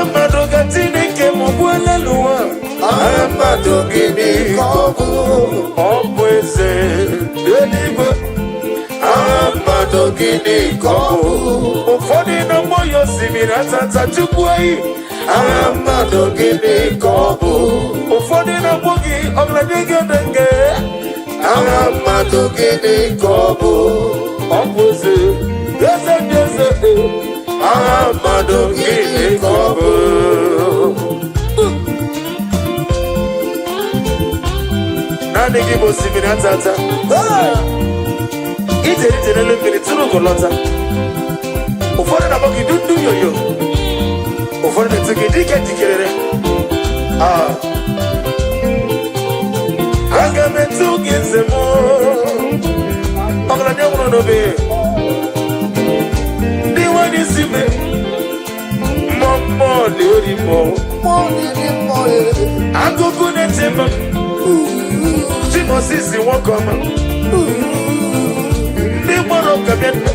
mmadụ gịnị ka ọ bụ? Ọ bụ eze eluigwe. Aha mmadụ gịnị ka ọ bụ? Ụfọdụ na-akpọ ya osimiri atata Chukwu eyi. Aha mmadụ gịnị ka ọ bụ? Ụfọdụ na-akpọ gị ọgaranya gị. Aha mmadụ gịnị ka ọ bụ? Ọ bụ eze ndị eze. Aha mmadụ gịnị ka ọ bụ? Naanị gị bụ osimiri atata. Ijere n'elu mmiri tụrụ ụgwọ lọta. Ụfọdụ na-akpọ gị dundu yoyo. Ụfọdụ na-etu gị dike jikerere. Aga m etu gị nze m. Ọgaranya nwụrụ n'obe. Ndị nwanyị isi me. Mmụọ na-eri mmụọ. Akụkụ na-eche mma. Chimosisi nwoke ọma. Ndị mmadụ ka bịa nna.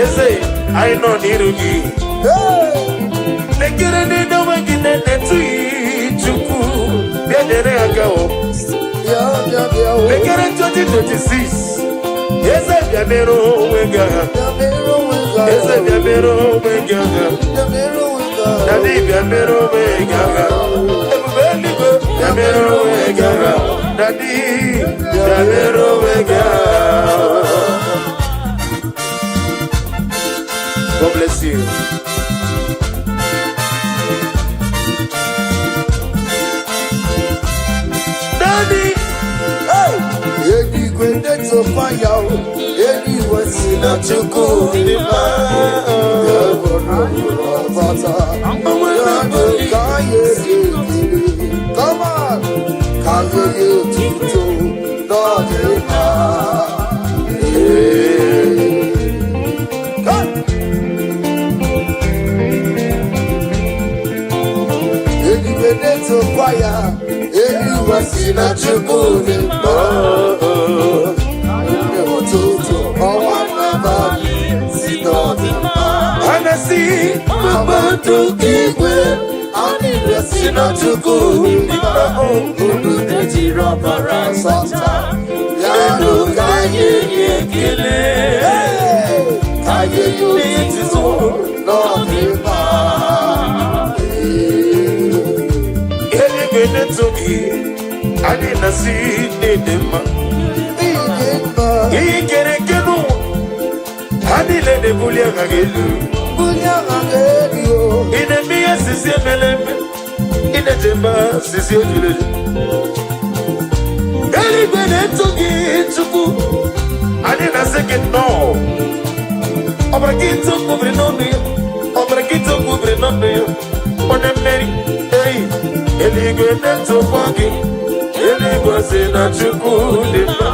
Eze anyị nọ n'iru gị. Lekere n'ide onwe gị na-etughị Chukwu. Bịa nyere aka o. Lekere 2026. Eze bịa mere onwe gị agha. Eze bịa mere onwe gị agha. Daddy bịa mere onwe gị agha. Ebube eluigwe bịa mere onwe gị agha. Daddy bịa mere onwe gị agha. God bless you. Daddy, eluigwe na-eto faya, eluigwe si na Chukwu dị mma. Ka anyị ekele, come on, ka anyị otuto n'ọdị mma. Eluigwe na-eto faya, eluigwe si na Chukwu dị mma. Anasi mmadụ igwe anyị si na Chukwu dị mma. Unu na-ejiri ọbara sata ya nụ ka anyị nye ekele, ka anyị nye otuto n'ọdịmma. eluigwe na-eto gị, anyị na-asị n'ịdị mma. Ihe kere eke n'ụwa, ha niile na-ebuli agha gị elu. Ị na-eme ihe sisi emele eme, ị na-echeba sisi ejuru eju. Eluigwe na-eto gị Chukwu, anyị na-asị gị nnọọ. Ọbara gị ito kwubiri n'ọnụ ya, ọbara gị ito kwubiri n'ọnụ ya. Onye mmeri, eluigwe na-etokwa gị, eluigwe si na Chukwu dị mma.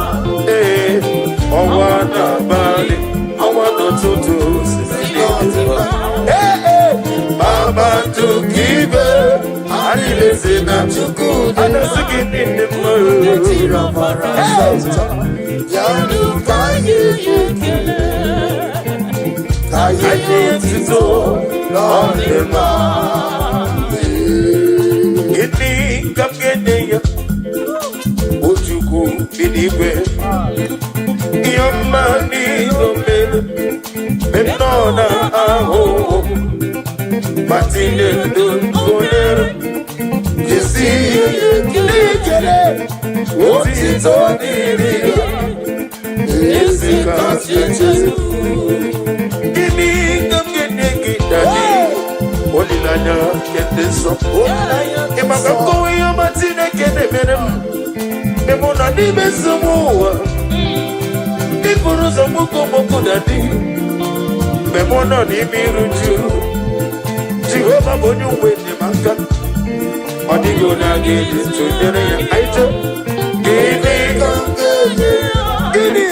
Ọnwa n'abalị, ọnwa n'ụtụtụ sisi dị mma. Kpakpando nke igwe, anyị na-esi na Chukwu dị mma. Anasị gị ndị mma. Ya nụ ka anyị nye ekele, ka anyị nye otuto n'ọdịmma. Gịnị ka m ga-enye ya? O Chukwu bi n'igwe, ihe ọma niile o mere, mgbe m nọ n'ahụhụ, ma tinye ndo gonyere, jesi n'ikele, otito dịrị ya, ezi kasị echezu. Gịnị ka m ga-enye gị Daddy? Olileanya nke ndị nsọ. Ị maka nkọwa ihe ọma Chineke na-emere m, mgbe mụ nọ n'ime nsogbu ụwa. Ị bụrụ ụzọ mgbukọ Daddy, mgbe mụ nọ n'ime iru uju. Jehova bụ onye uwe enyemaka, ọ dịghị onye a ga-eji tụnyere ya. Aịcha gịnị gịnị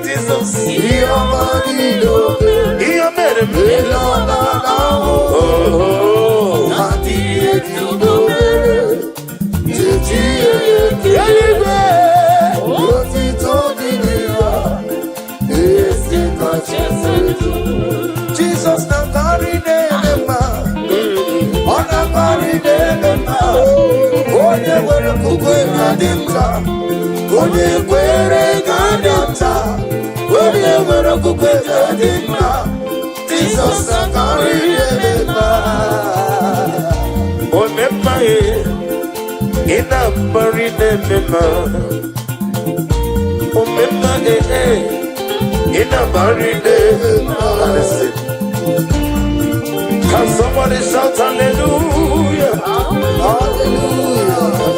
Jizọs, Ihe ọma niile o mere, ihe mere m. ele ọ na-ahụ, adịghị ejudo mere, teti ya ekele, otito dịrị ya, ezi kacha echezu. Jizọs na-akarị na-eme mma, ọ na-akarị na gadimka, onye kwere gadimta, onye nwere okwukwe gadimka, Jesus akarịrịma. Omemma ina mbari nemema. Omemma ina mbari nemema. Can somebody shout hallelujah? Hallelujah.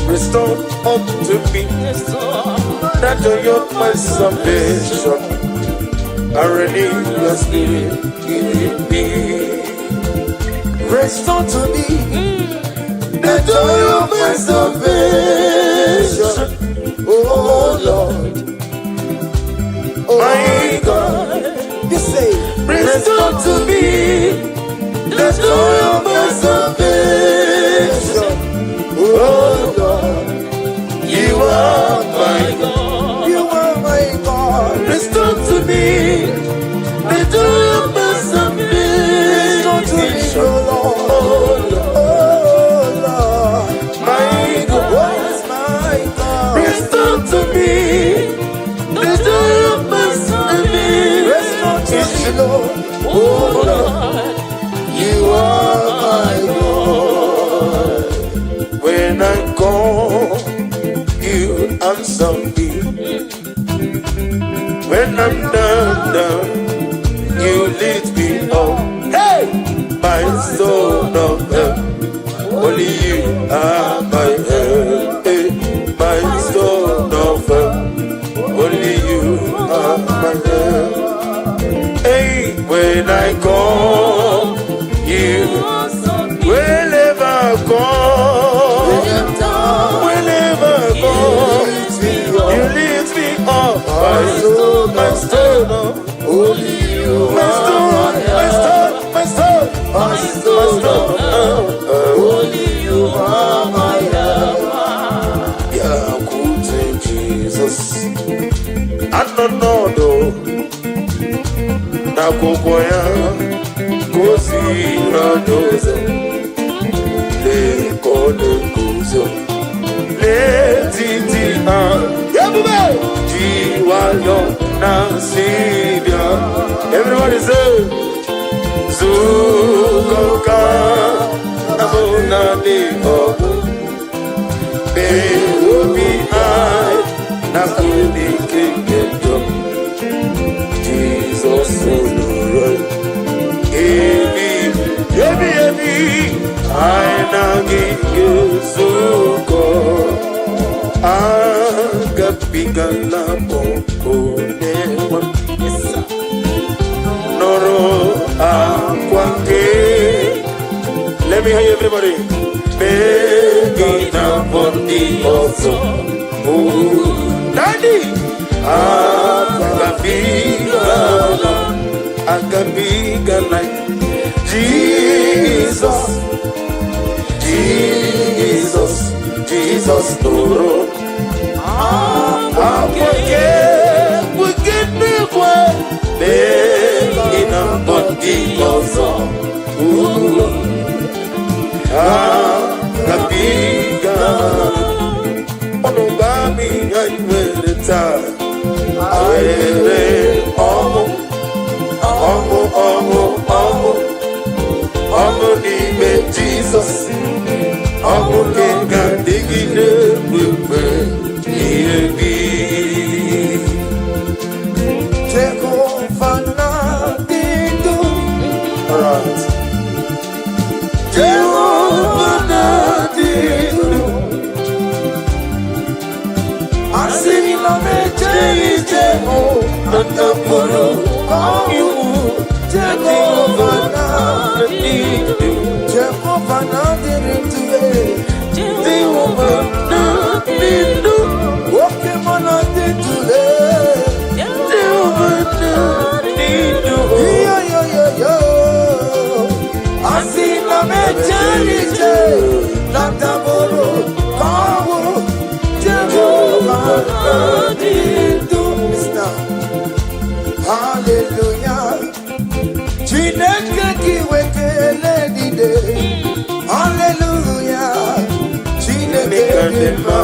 Restore unto me that joy of my salvation. I renew your spirit in me. Restore to me the joy of my salvation. Oh Lord, My God, you say, restore to me the joy of my salvation. Oh Lord, you are my God. you are my God. Restore to me the joy of my Restore to me, salvation. oh Lord. Oh Lord, My God, what is my God? restore to me the joy of my Restore to me, salvation. Lord. Oh Lord, you are my God. When I call, you answer me. When I'm down, you lift me up. Hey, my soul of help, only you are my help. Hey, my soul of help, only you are my help. Hey, when I call, you will never call. Whenever I go, you lift me up. My soul, my soul, Only you my are soul, my soul, my soul, my soul. Only you are my help. Yeah, good Jesus. I don't know though. Na kukoya, kosi na doze, le kone kuzo. Everybody say Zukoka Abuna de Obu Be Ubi I Nakuni Kingeto Jesus Sonoro Ebi I Nagi Zuko Agapigala Boko Newa Noro Aquake. Let me hear you, everybody. Begina for the also. Daddy Agapigala Jesus Jesus Jesus Noro Aquake. We get me one. In a body also. Kapiga Onogami I will retire. I name Jesus. Kenga digine with me. Jehovah Nanapuru, you, Jehovah, Jehovah, hallelujah. Chineke kiwekele dide. Hallelujah. Chineke dima.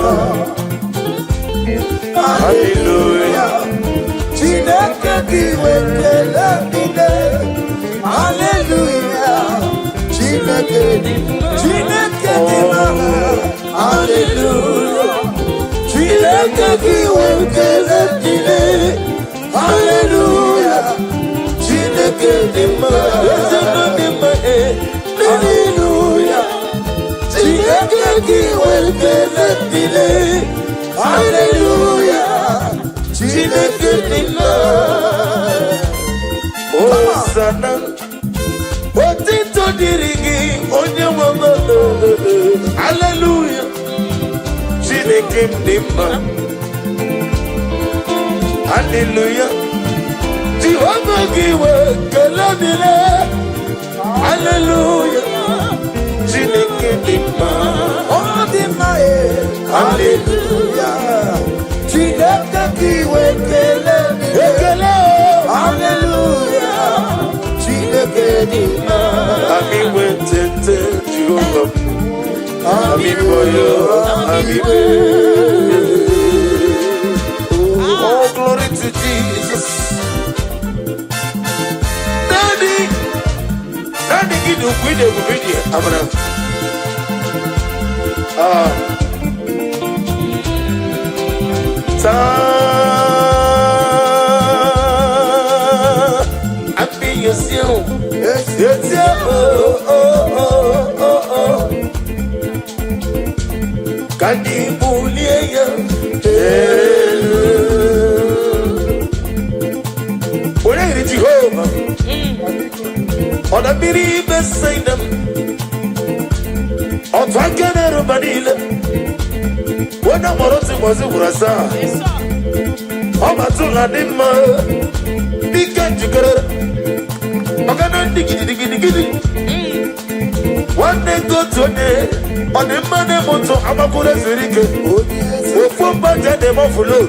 Hallelujah. Chineke kiwekele dide. Hallelujah. Chineke dima. Hallelujah. Chineke kiwekele dide. Hallelujah. Chineke dima. Hallelujah. Chineke kiwekele dide. Hallelujah. Chineke dima. Hosanna. Otito dirigi onye wama. Hallelujah. Chineke dima. Hallelujah. Jehovah giwe kaladile. Hallelujah. Chineke dima. Oh dima hallelujah. Chineke giwe kaladile. Hallelujah. Chineke dima. Ami wetete Jehovah. Ami boyo. Ami oh, glory to Jesus. Daddy, give you video. Amana. Happy yourself. Yes. Oh. Kanibulia. Jehovah, on a biri beside them, on Twankana Manila. When I'm on to was a Urasa, I'm a Tulanima, Nika Jigger, Magana Diggy. One day go to a day on the Mane Moto Amakura Zurike, who from Baja de Mofulo,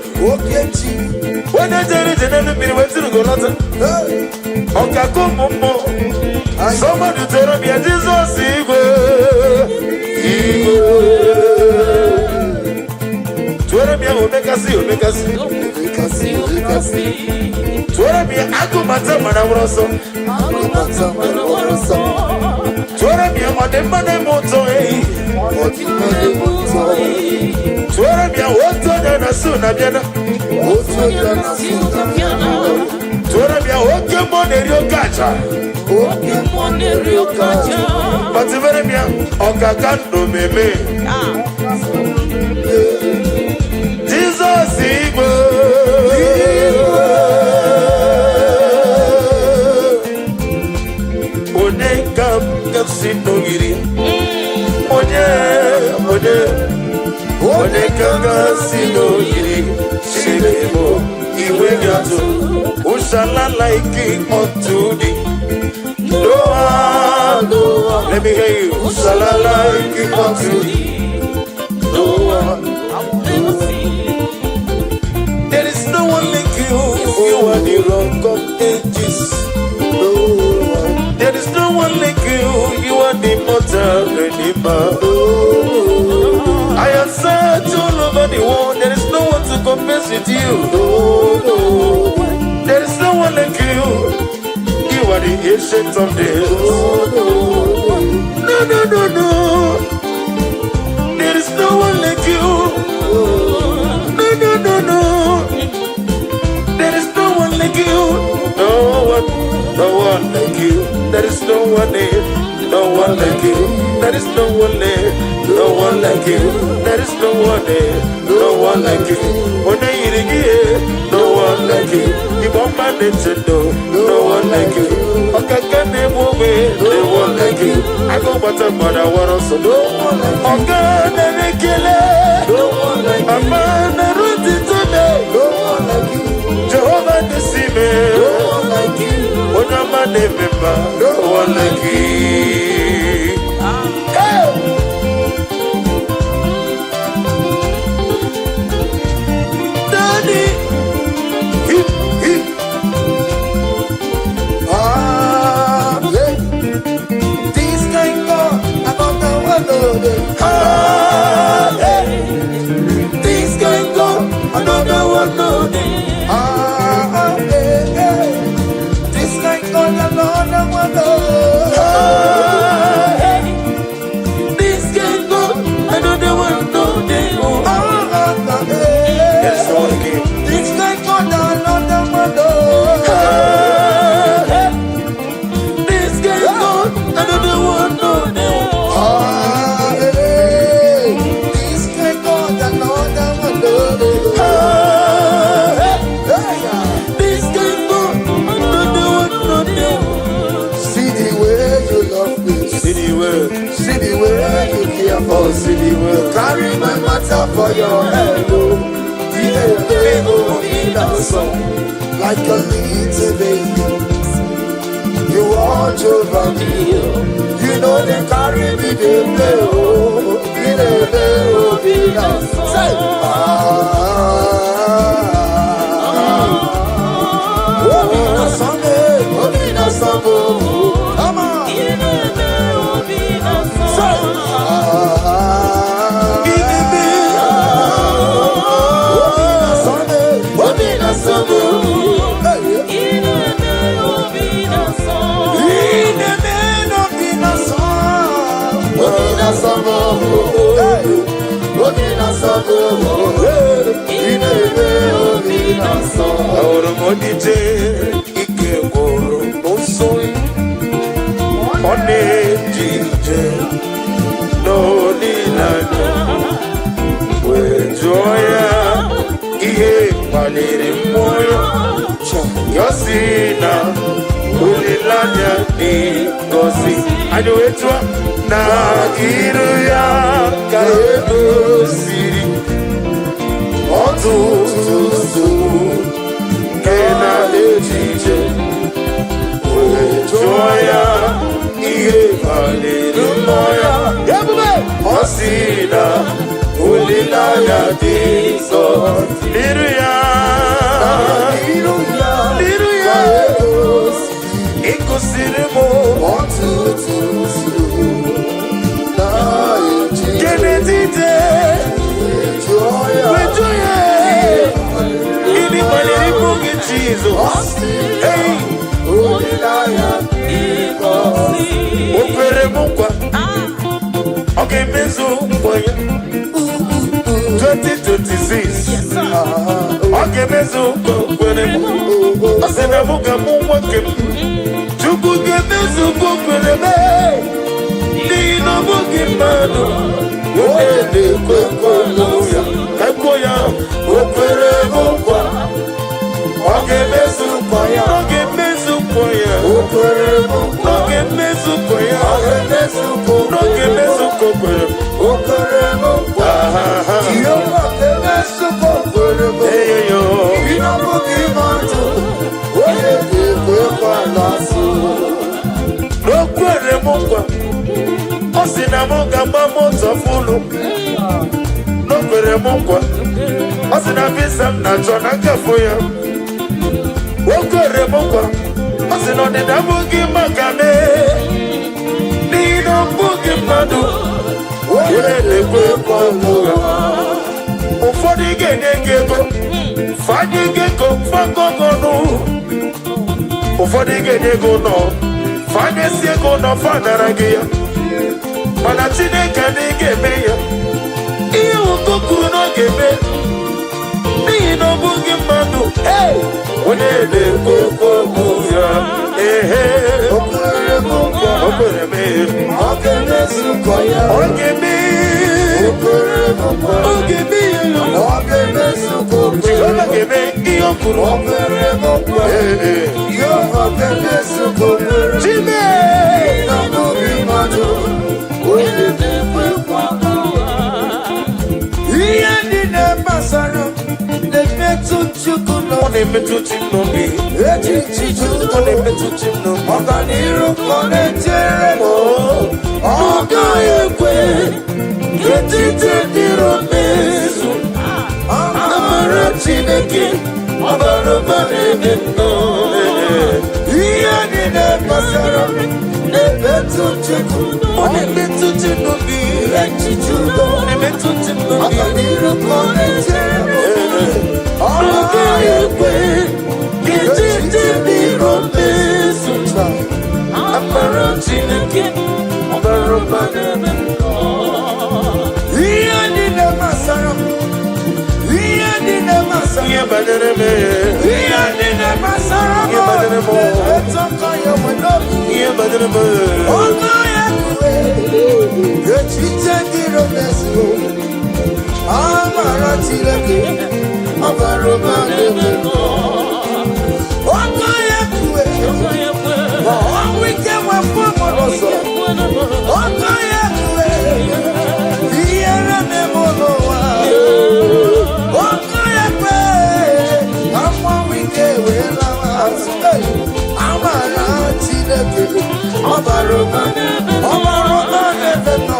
when I tell it, and went to go on. Okakomomo, somebody tell me a Jesus tell me I will make us see. Tell me I go Matamana Rosso. Tell me I'm on the Mane Moto. Tell me I want to know soon. Tora mia oke monerio kacha. Pativere mia okakando meme. Jesus igbo. One kam sino giri. One kam sino giri. Shilemo iwe gato. Ushala like it unto thee. Noah. Let me hear you. Ushala like it unto thee. Noah. There is no one like you. You are the rock of ages. Noah. There is no one like you. You are the mortal redeemer. I have searched all over the world. There is no one to compare with you. There is no one like you. You are the ancient of days. No. There is no one like you. No. There is no one like you. No one like you. There is no one there. No one like you. There is no one there. No one like you. There is no one there. No one like you. When I hear no one one like you. You want my Nintendo, no one like you. Okay, can they move it? No one like you. I go but a mother, what else? No one like you. Okay, they kill it. No one like you. A man, a root it to me. No one like you. Jehovah the see me. No one like you. When I'm a member, no one like you. Hey! This can go, another one no day. This can go, another one no day. This can go, another one no day. Yes, Lord, again. This can go, another one no day. This can go, another one no day. See the way you care for, see the way you carry my matter for your head, like a little baby. You watch over me, you know they carry me, they play, say, come on. Ahora modite ike moro osoi one jije no nilano we joya ihe maliri moyo yosina ulilanya ni gosi ajoetwa na iru ya kaedo siri otutu kena ejije wejoya ihe balere moya osina ulilanya diso liru ya ikusiri mo kene dide wejoya ini balere moge Jesus. Hey, opere mukwa okay mezu mkwaya 2026 okay mezu kwere asena muga mumwake chuku ge mezu kwere me dino mugi mano wede kwekoloya kakoya opere mukwa okay mezu kwaya okay mezu kwaya opere mukwa okay mezu kwaya okay mezu kwaya Okere mukwa, iyo makere suko kwere mukwa. Ina mugi mantu, oye kekwe kwa lasu. N'okwere mukwa, osina muga mamoto fulu. N'okwere mukwa, osina visa na chona kafuya. Okwere mukwa, osina odida mugi makane. Nino mugi madu. Ụfọdụ ga-enye gị ego fanye gị ego fagogonu ụfọdụ ga-enye ego nọ fanyesi ego nọ fanara gị ya mana Chineke na ị ga-eme ya ihe ụkọ kwuru na ọ ga-eme n'ihi na ọ bụghị mmadụ onye na-ekwu okwu ya okwere m oge ga-eme ihe o kwuru. O kwere m nkwa. Jehova ga-emezugo okpere. Chime Na n'obi mmadụ, onye na-ekwe nkwa n'ụwa. Ihe ndị na-amasara na-emetụ Chukwu ọ n'obi. na-emetụ chi m n'obi. Echichi Ọ Chukwu na-emetụ chi m n'obi. ọganiru ka ọ na-echere m. Ọ gaghị ekwe ka etiti dịrị mezu. Amara Chineke ọbara ụba n'ebe m nọ. Ihe niile gbasara m na-emetụ Chukwu Ọ na-emetụ chi m n'obi. echiche udo. Ọ na-emetụ chi m n'obi. Ọganiru ka ọ na-echere m. Ọ gaghị ekwe ka etiti dịrị mezu. Amara Chineke ọbara ụba n'ebe m nọ. Ihe niile gbasara m. Ihe niile gbasara m. Ihe banyere m. Ihe niile gbasara m. Ihe banyere m. Etu aka ya nwe n'obi. Ihe banyere m. Ọnụ ya kwue. Echiche dịrị mezu. Amara Chineke ọbara ụba n'ebe m nọ. Ọnụ ya kwue. Ọnwụ ike nwefọ m n'ụzọ. Ọnụ ya kwue. Ihere na-eme n'ụwa. Ọnụ ya kwue. Amụma ike wee lawa azụ. Amara Chineke ọbara ụba n'ebe m nọ.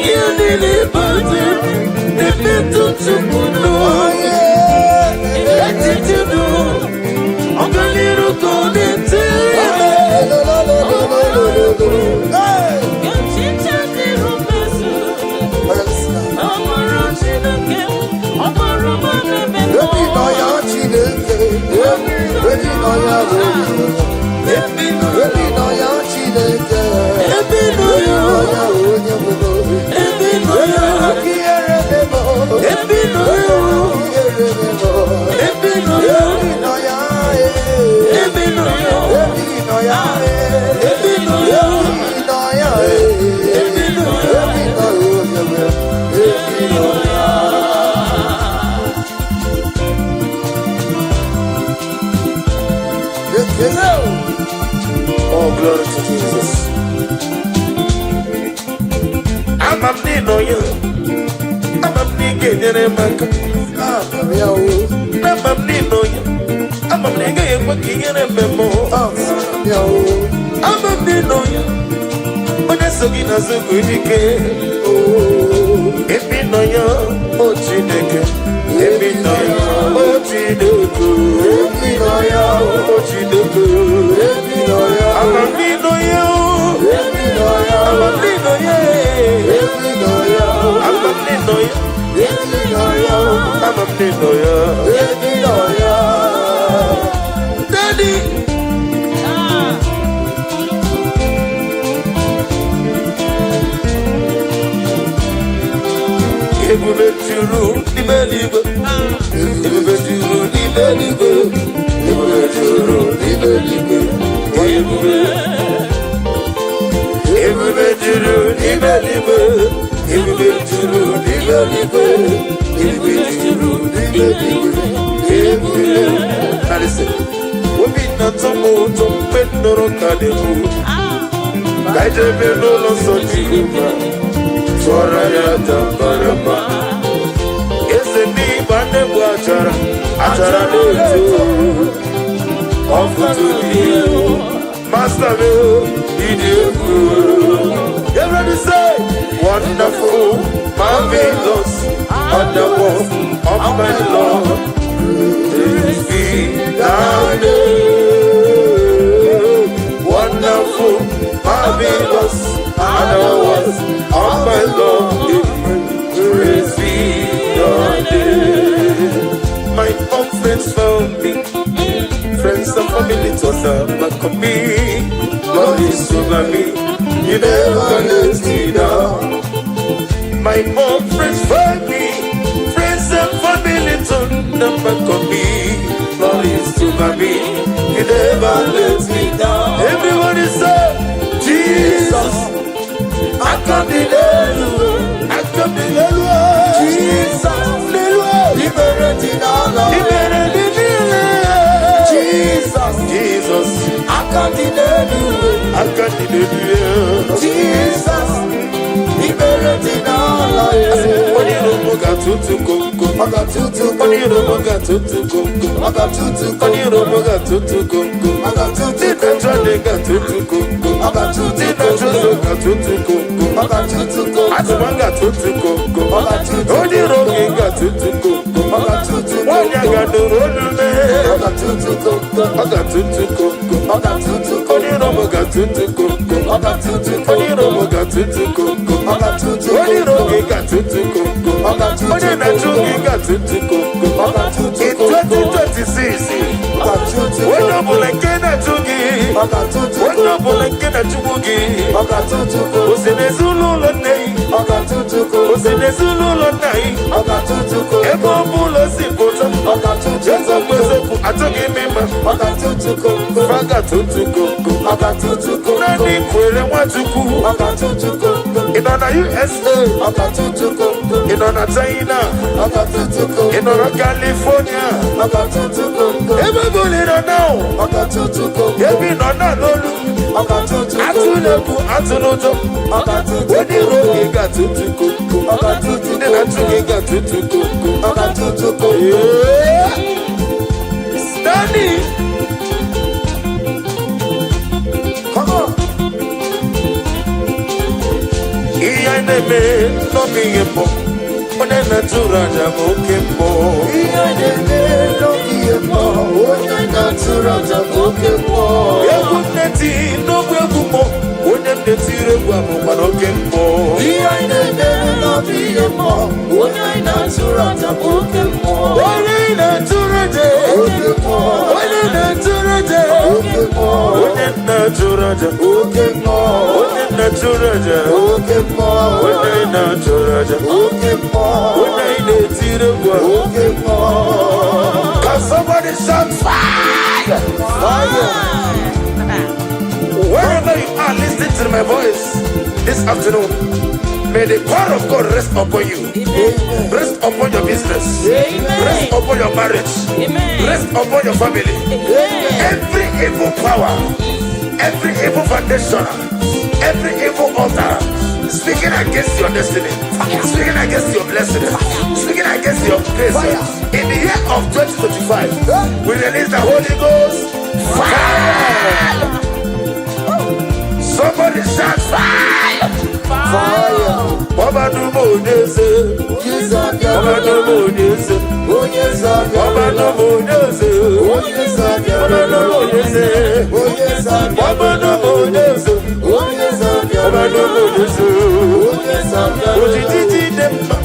Ihe niile banyere na-emetụ Chukwu n'obi. Echiche udo, ọganiru ka ọ na-echere m. Ebi nọ ya Chineke, ebi nọ ya onye. Ebi nọ ya Chineke, ebi nọ ya onye nwere obi. Ebi nọ ya, Ihere memo, ebi nọ ya, ihere memo. ebi nọ ya, Ebi nọ ya, ebi nọ ya, ebi nọ ya, ebi nọ ya, ebi nọ ya, ebi nọ ya. ebi nọ ya onye nwere. Ebi nọ ya. Oh, glory to Jesus. Amam ni no ya, amam ni ga-enyere m aka. Abam ya o, Amam ni no ya, amam ni ga-ekwe ka ihere mmemme. abam ya o. Amam ni no ya, onye so gị n'azụ bụ ike. Ebi nọ ya, o Chineke. Ebi nọ ya, o Chineke. Ebi nọ ya o, O Chineke. ebi nọ ya o, Amam ni no ya, ebi nọ ya o, amam ni no ya, ebi nọ ya o, amam ni no ya, ebi nọ ya o, amam ni no ya. ebi nọ ya. Daddy. Ebube juru n'ime eluigwe. Ebube juru n'ime eluigwe. Ebube juru n'ime eluigwe. Ebube. Ebube juru n'ime eluigwe. Ebube juru n'ime eluigwe. Ebube juru n'ime eluigwe. Ebube. Now listen. Obi na-atọ m ụtọ mgbe m nụrụ ka na-ekwu. Ka anyị jebe n'ụlọ nsọ Jehova. Tụọrọ ya aja mbara mma. Eze n'ịgba na-egbu achara. Achara na-eto. Ọfụtụ dị egwu. Master me, ịdị egwu. Everybody say, wonderful, marvelous, wonderful, of my Lord. Praise be thy name. Wonderful, marvelous, wonderful, of my Lord. Praise be thy name. My own friends found me. Friends and family told them back on me. God is over me. You never let me down. My own friends found me. Friends and family told them back on me. God is over me. You never let me down. Everybody say, Jesus. I come to I come to Jesus. Liberate in all. Liberate in Jesus, can somebody shout fire? Wherever you are listening to my voice this afternoon, may the power of God rest upon you. Amen. Rest upon your business. Amen. Rest upon your marriage. Amen. Rest upon your family. Amen. Every evil power, every evil foundation, every evil altar speaking against your destiny, speaking against your blessing, speaking against your grace. In the year of 2025, we release the Holy Ghost fire. Somebody shout fire! Fire! Baba no more days. Baba no more days. Baba no more days. Baba no more days. Baba no more days. Baba no more days. Ojiji demba.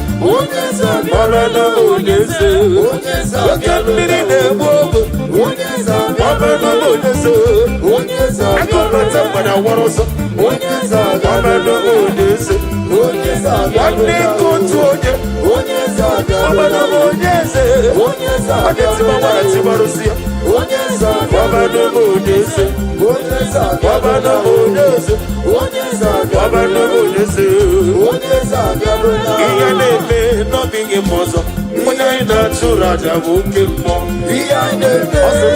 Baba no more days. Wakambiri nembo. Baba no more days. I got my time when I want to. Baba no more days. One day go to you. Baba no more days. I get to my Timarusia. Baba no more days. Baba no more days. Baba no more days. Not being a mother. When I not to Raja, who came more. Also,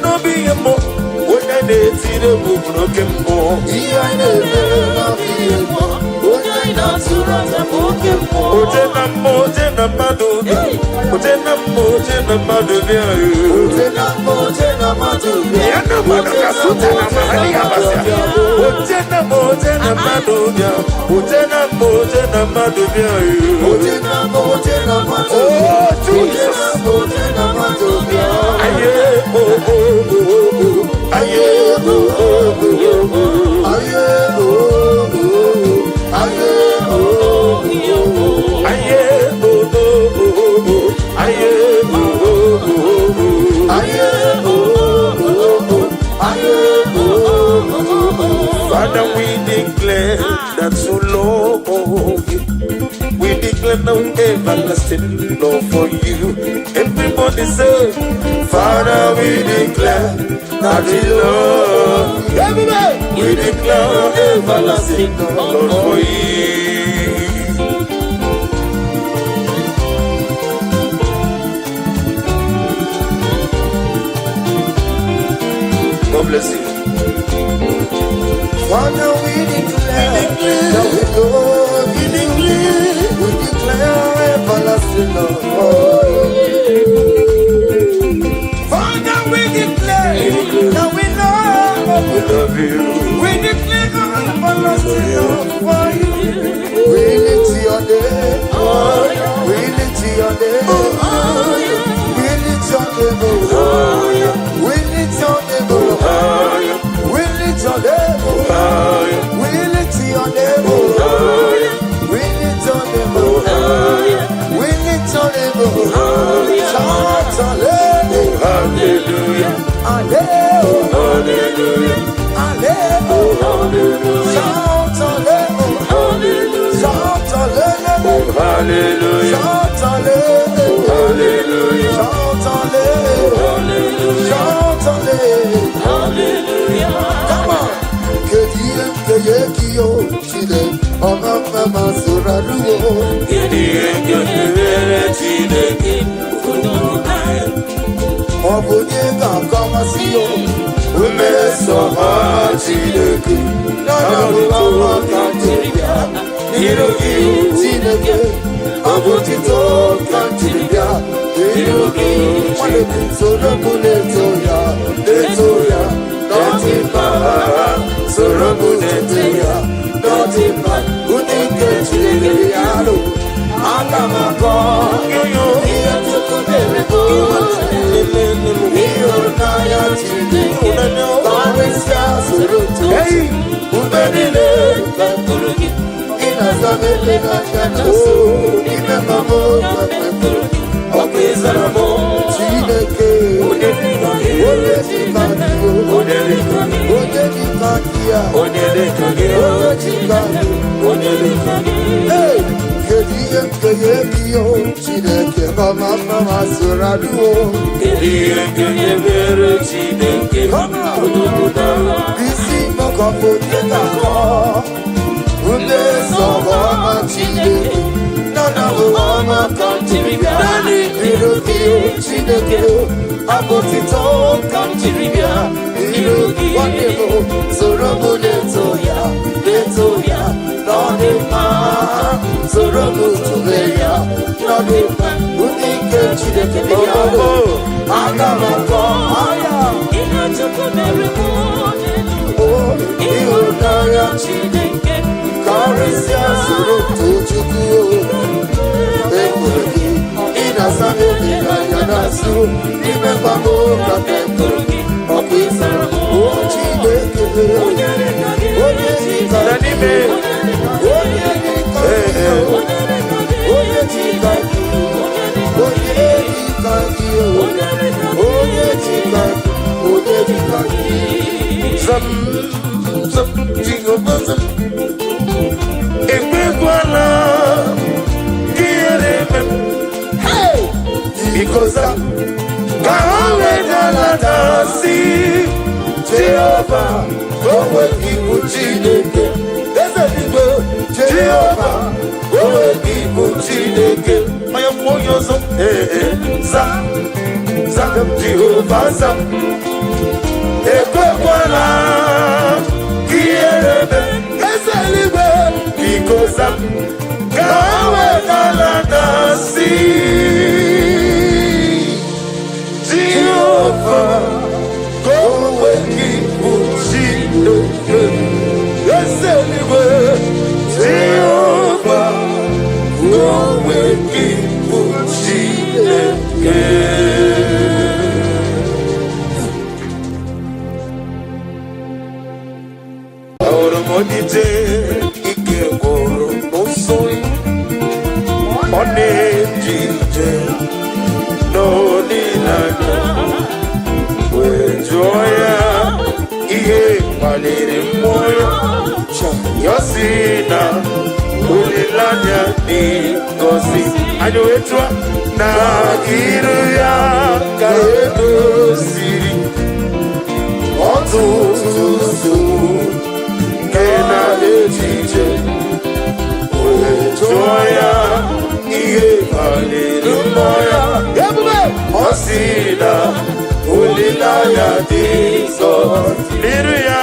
no being a more. When I did see the book, no came more. Father, we declare that so Lord, we declare no everlasting love for you. Everybody say, Father, we declare that we love. Everybody, we declare everlasting love for you. God bless you. Father, we declare that we go, we declare everlasting love. Father, we declare that we love you. We declare everlasting love for you. We lift your name, we lift your name, we lift your name, we lift your name, we lift your name, we lift your name, we lift your name, we lift your name, shout hallelujah, hallelujah, hallelujah, shout hallelujah, shout hallelujah, hallelujah, shout hallelujah, shout hallelujah, shout hallelujah. Come on. Kediem keyekio chide mama suraruo. Kediem keyekio chide kunukai. Obunye kakamasiyo umesoha chide ku. Nana mama kantiribia irugi chide ku. Abutito kantiribia irugi chide ku. Sorabune toya detoya notimba. Sorabune notimba unike chilerialo akamako yoyo yatukudereko iyo naya chide unano karisya surutu ubenile kakurugi inazamele kakanaso inamamo kakekurugi okwizaramo chideke Abotito kantiribia irugi wanemo sorobu letoya nodema sorobu tuveya nodema unike chideke biabo agamako aya inachokomere oh iunaya chideke karisya surutu chukuo ekurugi inasame Nasu, nimepamo kapekurugi, okwisa, ochideke, onyeka, nanime, onyeka, onyeka, onyeka, some jingle bosom, ekwala, because Kawedaladasi Jehovah, go with people, Chineke. There's a people, Jehovah, go with people, Chineke. I am 4 years old, Zam, Jehovah, Zam, Ekwala, Kierebe, there's a little because Kawedaladasi. Jehovah, go with people, Chineke. Yes, anyway. Jehovah, go with people, Chineke. Ahora modite ike goro osoi, one jije. No nilanya wejoya iye maliri moyo yosina ulilanya ni gosi ajoetwa na iruya kaedo siri otutusu kena ejije wejoya iye maliri moyo Osina, Ulilaya, Diso, Liruya.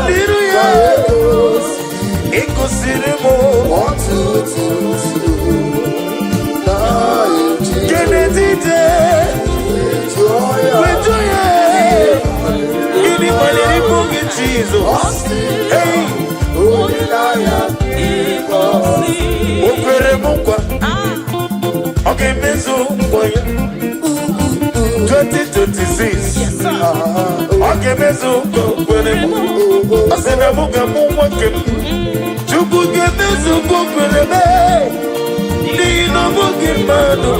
Liruya. Ikosirimo. 1, 2, 2, 2. Kenedite. Wejoya. Ini maliri bungi Jesus. Hey. Okwere mukwa. Okay, mezu mkwaya. 2026. Okay, mezu mkwere mukwa. Asena muga mwake. Chukuge mezu mkwere me. Lino mugi manu.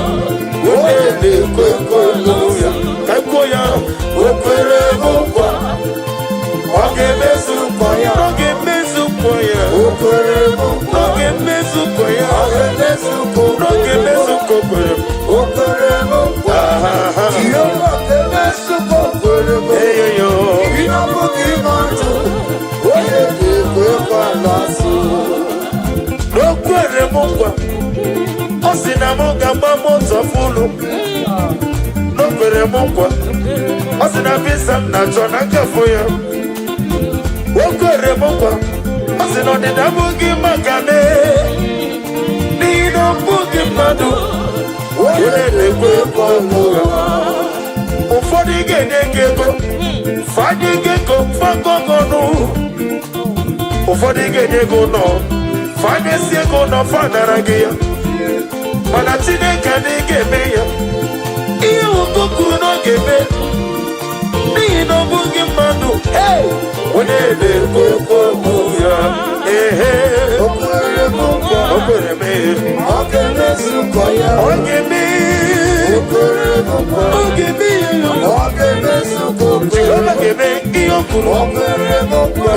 Wede kwe koya. Kakoya. Okwere mukwa. Okay, mezu mkwaya. Okay, mezu mkwaya. Okwere mukwa. Okay, mezu mkwaya. Okay, mezu mkwaya. Okwere mukwa. Jehova kemesu okwere mukwa. Hey yo. Inamugi manu. Wede kwe kwalasu. N'okwere mukwa. Osina muga mamoto fulu. N'okwere mukwa. Osina visa na chona kafoya. Okwere mukwa. Osina odida mugi makane. Nino mugi madu. Wede kwe kwalasu. Ụfọdụ ga-enye gị ego, fadị gị ego fagọgọnụ. Ụfọdụ ga-enye gị ụlọ, fanyesi ego ụlọ fadara gị ya. Mana Chineke adịghị ga-eme ya. Ihe okoko na ọ ga-eme, n'ihi na ọ bụghị mmadụ. Onye na-ekwe okwu ya. Okwere mukwa. O kwere m ihe. Ọ ga-emezu nkwa ya. Ọ ga-eme. Okwere mukwa. Ọ ga-eme ihe. Ọ ga-emezu nkwa okwere. Jehova ga-eme ihe o kwuru. Okwere mukwa.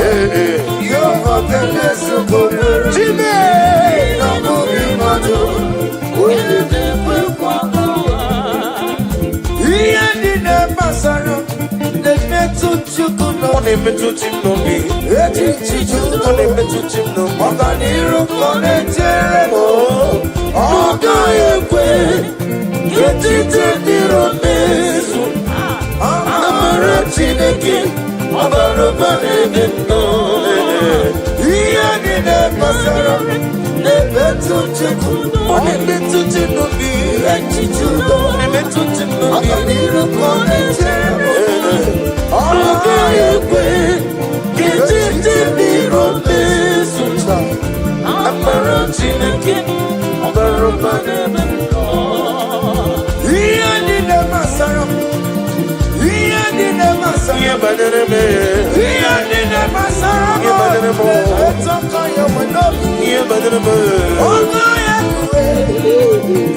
Jehova ga-emezu nkwa okwere. Chime! Inamugi manu. Wede kwe kwalasu. Ihe ndị na-agbasara na-emetụ Chukwu Ọ n'obi. na-emetụ chi m n'obi. Echichi Ọ Chukwu na-emetụ chi m n'obi. ọganiru ka ọ na-echere m. Ọ gaghị ekwe ka echiche dịrị mezu. Amara Chineke ọbara ụba n'ebe m nọ. Ihe niile gbasara m na-emetụ Chukwu Ọ na-emetụ chi m n'obi. echiche udo. Ọ na-emetụ chi m n'obi. Ọganiru ka ọ na-echere m. Ọ Ọ gaghị gaghị ekwe ekwe ka echiche dịrị mezu. Amara Chineke ọbara ụba n'ebe m nọ. ihe niile gbasara m. Ihe niile gbasara m. Ihe banyere m. Ihe niile gbasara m. Ihe banyere m. Etu aka ya nwe n'obi. Ihe banyere m. Ọgụ ya kwe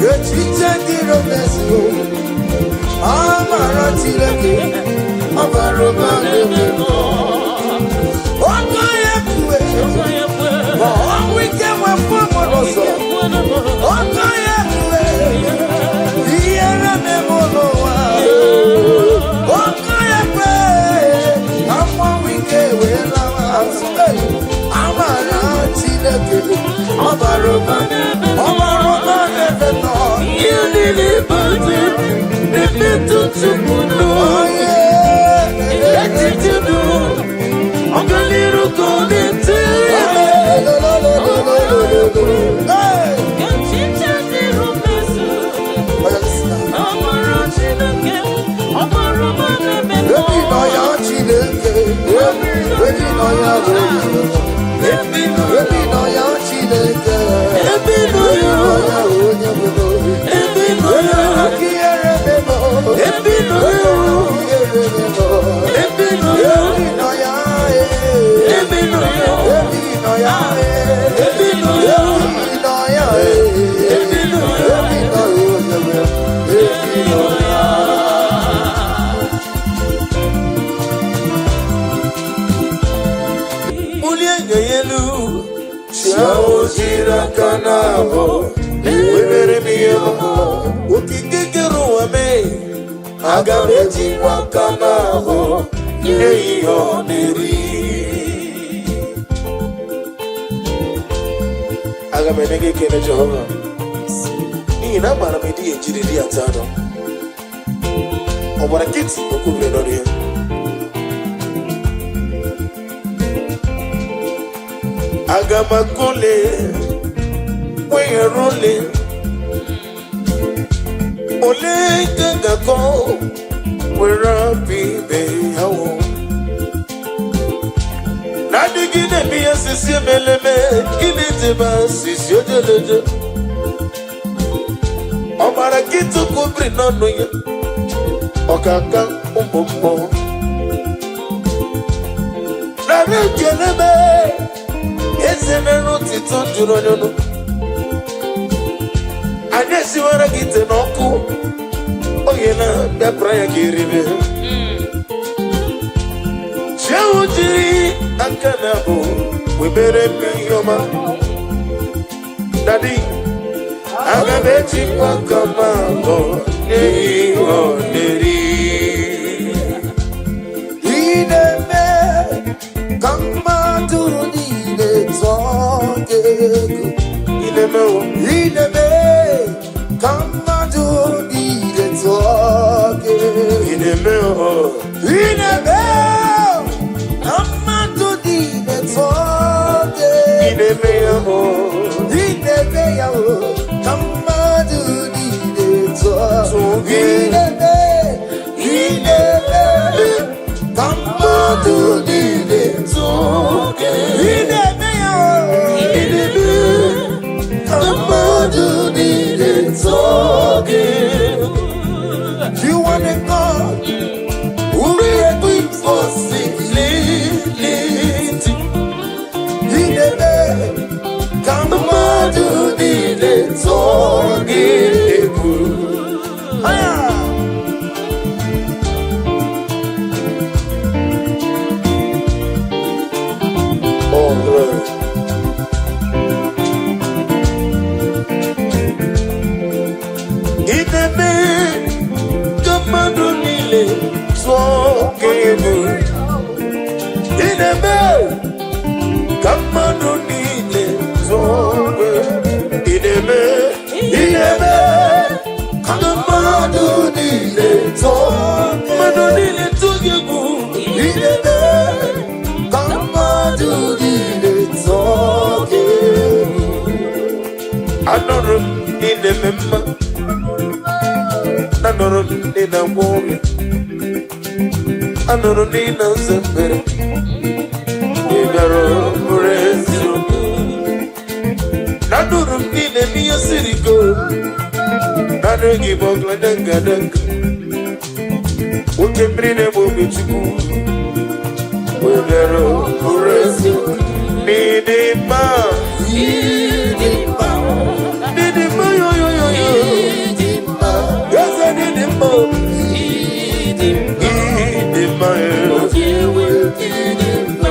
ka echiche dịrị mezu. Amara Chineke ọbara ụba n'ebe m nọ. Ọgụ ya kwe ka ọnwụ ike wepụ m n'ụzọ. Ọgụ ya kwe ihere na-eme n'ụwa. Ọgụ ya kwe ka mmanwụ ike wee lawa azụ. Amara Chineke ọbara ụba n'ebe m nọ. Ihe niile banyere na-emetụ chi m n'obi. Echiche dị ọganiru ka ọ na-echere m. Ebi nọ ya Chineke, ebi nọ ya onye. Ebi nọ ya Chineke, ebi nọ ya onye bụ. Ebi nọ ya. Ka ihere memo. Ebi nọ ya. Ihere memo. Ebi nọ ya. Ebi nọ ya. Ebi nọ ya. Ebi nọ ya. Ebi nọ ya. Ebi nọ ya. Ebi nọ ya. Ebi nọ ya onye bụ. Ebi nọ ya. Bulie nye ya elu. Chiao jiri aka n'abọ. Ewere m ihe ọma. Okike kere ụwa mee. Aga m ejikwa aka n'abọ. Nye ya ihe ọ na-eri. Aga m enye gị ekele Jehova. N'ihi na amaara m ịdị ejiri di ya taa nọ. ọgbara kiti okwubere nọ ya agamakole weyerole ole gagakọ were abibe yawo n'adịghị na-eme ya sisi emeleme gịnị dịba sisi ojeleje ọgbara kiti okwubere n'ọnụ ya ọkaka ụmụmmọ nara ekelebe eze merụ tito jụrụ onye ọnụ anyị esiwara gị ite n'ọkụ oge na bịapụra ya ga-eribe chewu jiri aka na bụ webere mmiri ọma dadi aga m ejikwa aka m abụọ n'ehi ọ na-eri ineme ka mmadụ niile tụọ gị egwu ineme ka mmadụ niile tụọ gị ineme ineme ka mmadụ niile tụọ gị ineme ya ineme ya ka mmadụ niile tụọ gị ineme ka mmadụ niile tụọ gị ineme ya ineme ka mmadụ niile tụọ gị. You want a God who will quick for simplicity. Ineme ka mmadụ niile tụọ gị egwu. oh glory ineme ka mmadụ niile tụọ gị egwu ineme ka mmadụ niile tụọ gị ineme Ka mmadụ niile tụọ mmadụ niile tụọ gị egwu ineme ka mmadụ niile tụọ gị. anụrụ m ineme mma anụrụ m nina ngwa ọrịa anụrụ m nina nzembere ị bịara bụrụ eziokwu anụrụ m niile n'ihe siri go anụghị m ọgụlanya ngadanga nwoke mmiri na-egbe obi chukwu ị bịara bụrụ eziokwu n'ịdị mma n'ịdị mma yoyoyoyo eze n'ịdị mma ịdị mma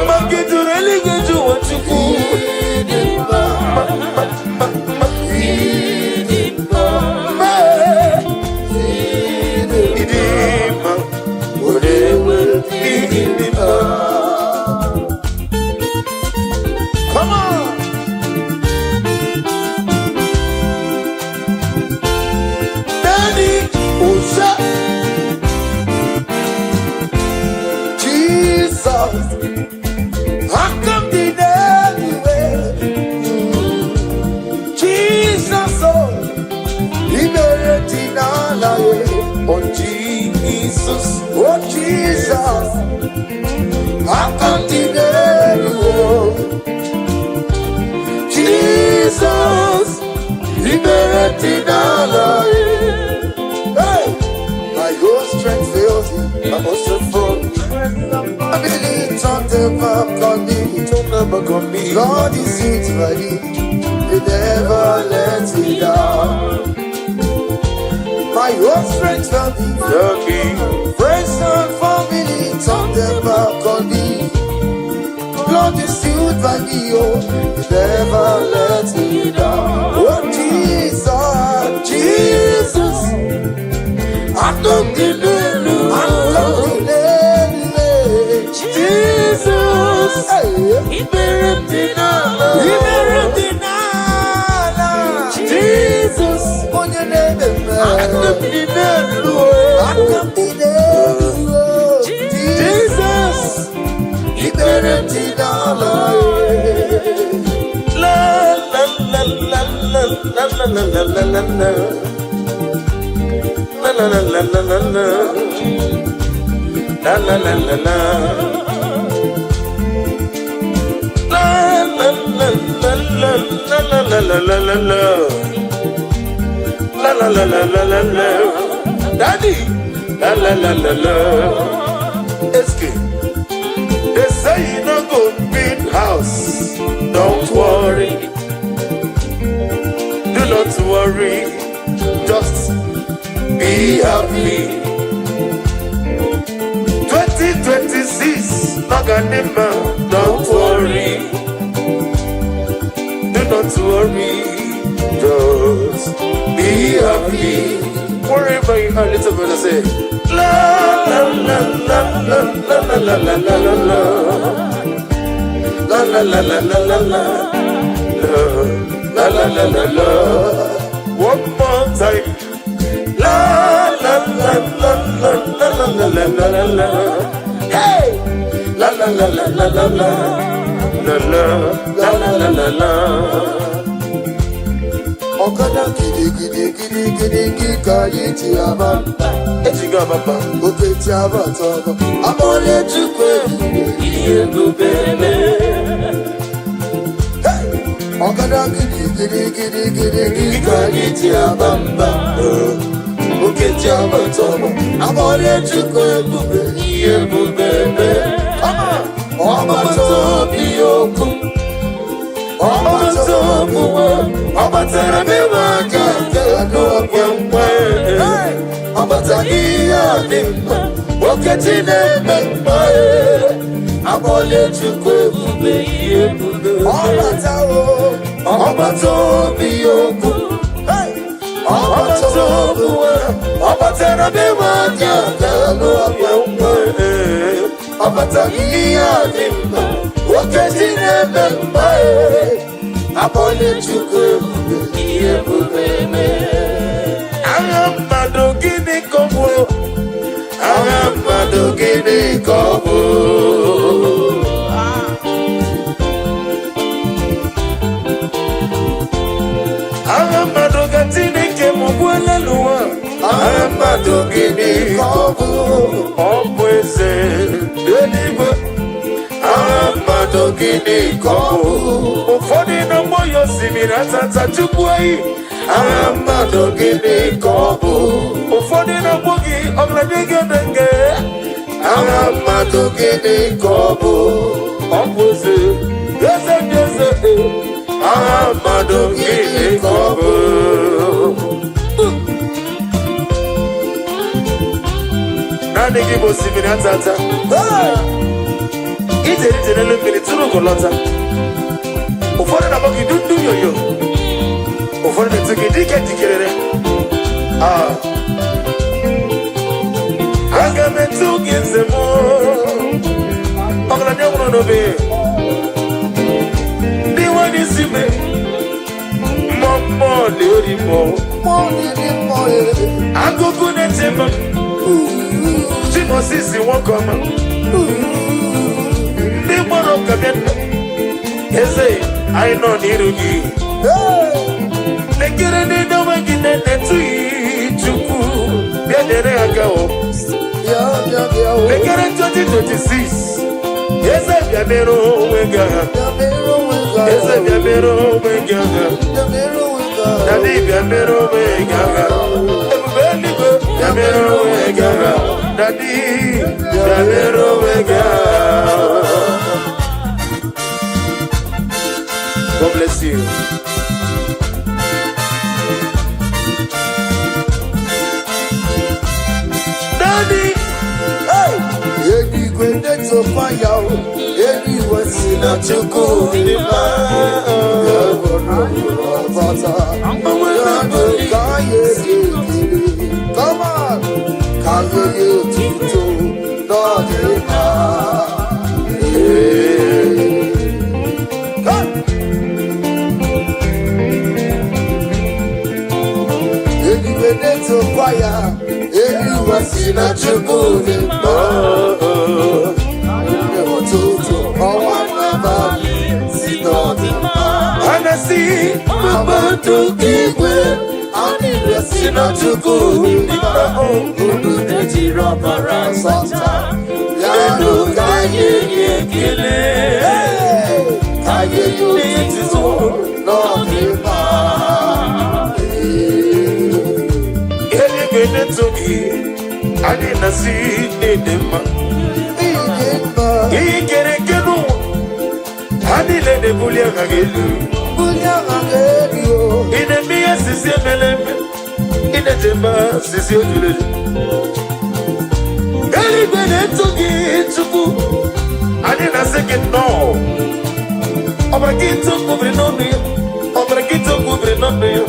maka ịjụrụ eluigwe jụ ụwa chukwu Come on. Daddy, Usha, Jesus, how come the anywhere? Jesus, oh, he made it all oh Jesus, oh Jesus, how come the anywhere? Jesus, he made it all. Hey, my whole strength fails me. I must have fallen. I believe on the back on me. Don't never come me. God is it for me. He never let me down. My whole strength for me. Lucky, Friends and family turn them back on me. Lord is still by me, oh, He never let me down. Oh Jesus, Jesus, I don't believe you. I don't believe you. Jesus, He buried me now. He buried me now. Jesus, on your name, I don't believe you. I don't believe you. were tidala. La la la la la la la la la la la la. La la la la la la la. La la la la la. La la la la la la la la la la. La la la la la la la. Daddy. La la la la la. Eski. They say you don't go big house. Don't worry. Do not worry. Just be happy. 2026, Naganima, don't worry. Do not worry. Just be happy. Wherever you are, little brother say, la la la la la la la la la la la la. La la la la la la la. La la la la la. One more time. La la la la la la la la la la la. Hey! La la la la la la la. La la la la la la. Okada gidi gidi gidi gidi gika yiti abamba. Ejiga baba. Oketi abatobo. Amole chukwe. Iye gubeme. Okada gidi gidi gidi gidi gika yiti abamba. Oketi abatobo. Amole chukwe bube. Iye gubeme. Amatobi yoku. Amatobu wa. Amatarabe wa kaka. No kwemwe. Amatagia nimba. Oketi neme mbae. Amole chukwe bube. Iye gubeme. Amatobi yoku. Amatobu wa. Amatarabe wa kaka. No kwemwe. Amatagia nimba. Oketi neme mbae. Apole chukwe Iye bubeme. Ahamado gini kobo. Ahamado gini kobo. Ahamado gatini kemubwele luwa. Ahamado gini kobo. Opweze delibo. Ahamado gini kobo. Ụfọdụ n'ọgbọ ya osimiri atata tupu eyi. Ahamado gịnị ka ọ bụ? Ụfọdụ n'ọgbọ gị ọgaranya gị odenge. Ahamado gịnị ka ọ bụ? Ọ bụ eze ndị eze. Ahamado gịnị ka ọ bụ? Naanị gị bụ osimiri atata. Ijeri n'elu mmiri tụrụ ụgọlọta. Ụfọdụ na-agba gị dundu yoyo. Ụfọdụ na-etu gị dike jikerere. Aga m etu gị nze m. Ọgaranya nwụrụ n'obe. Ndị nwanyị isi me. Mmụọ na-eri mmụọ. Akụkụ na-eche mma. Chimosisi nwoke ọma. Ndị gbara ụka bịa nna. Eze anyị nọ n'iru gị. Lekere n'ide onwe gị na-enetu Chukwu bịa nyere aka o. Lekere 2026 Eze bịa mere onwe gị agha. Eze bịa mere onwe gị agha. Dadi bịa mere onwe gị agha. Ebube eluigwe bịa mere onwe gị agha. Dadi bịa mere onwe gị agha. God bless you. Daddy, hey, any great to fire, any was in a chuku, come on, can you to not to fire, any was in a chuku, si mabatu kigwe anile sina chuku nipa unu dejiro para santa yanu kaye yekele kaye yutizo no nipa ele bene toki anina si nedema ikere kenu anile de bulia kagelu ine miya sisi meleme ine temba sisi otule eli bene toki chuku anina seke no obra kito kubre nonu yo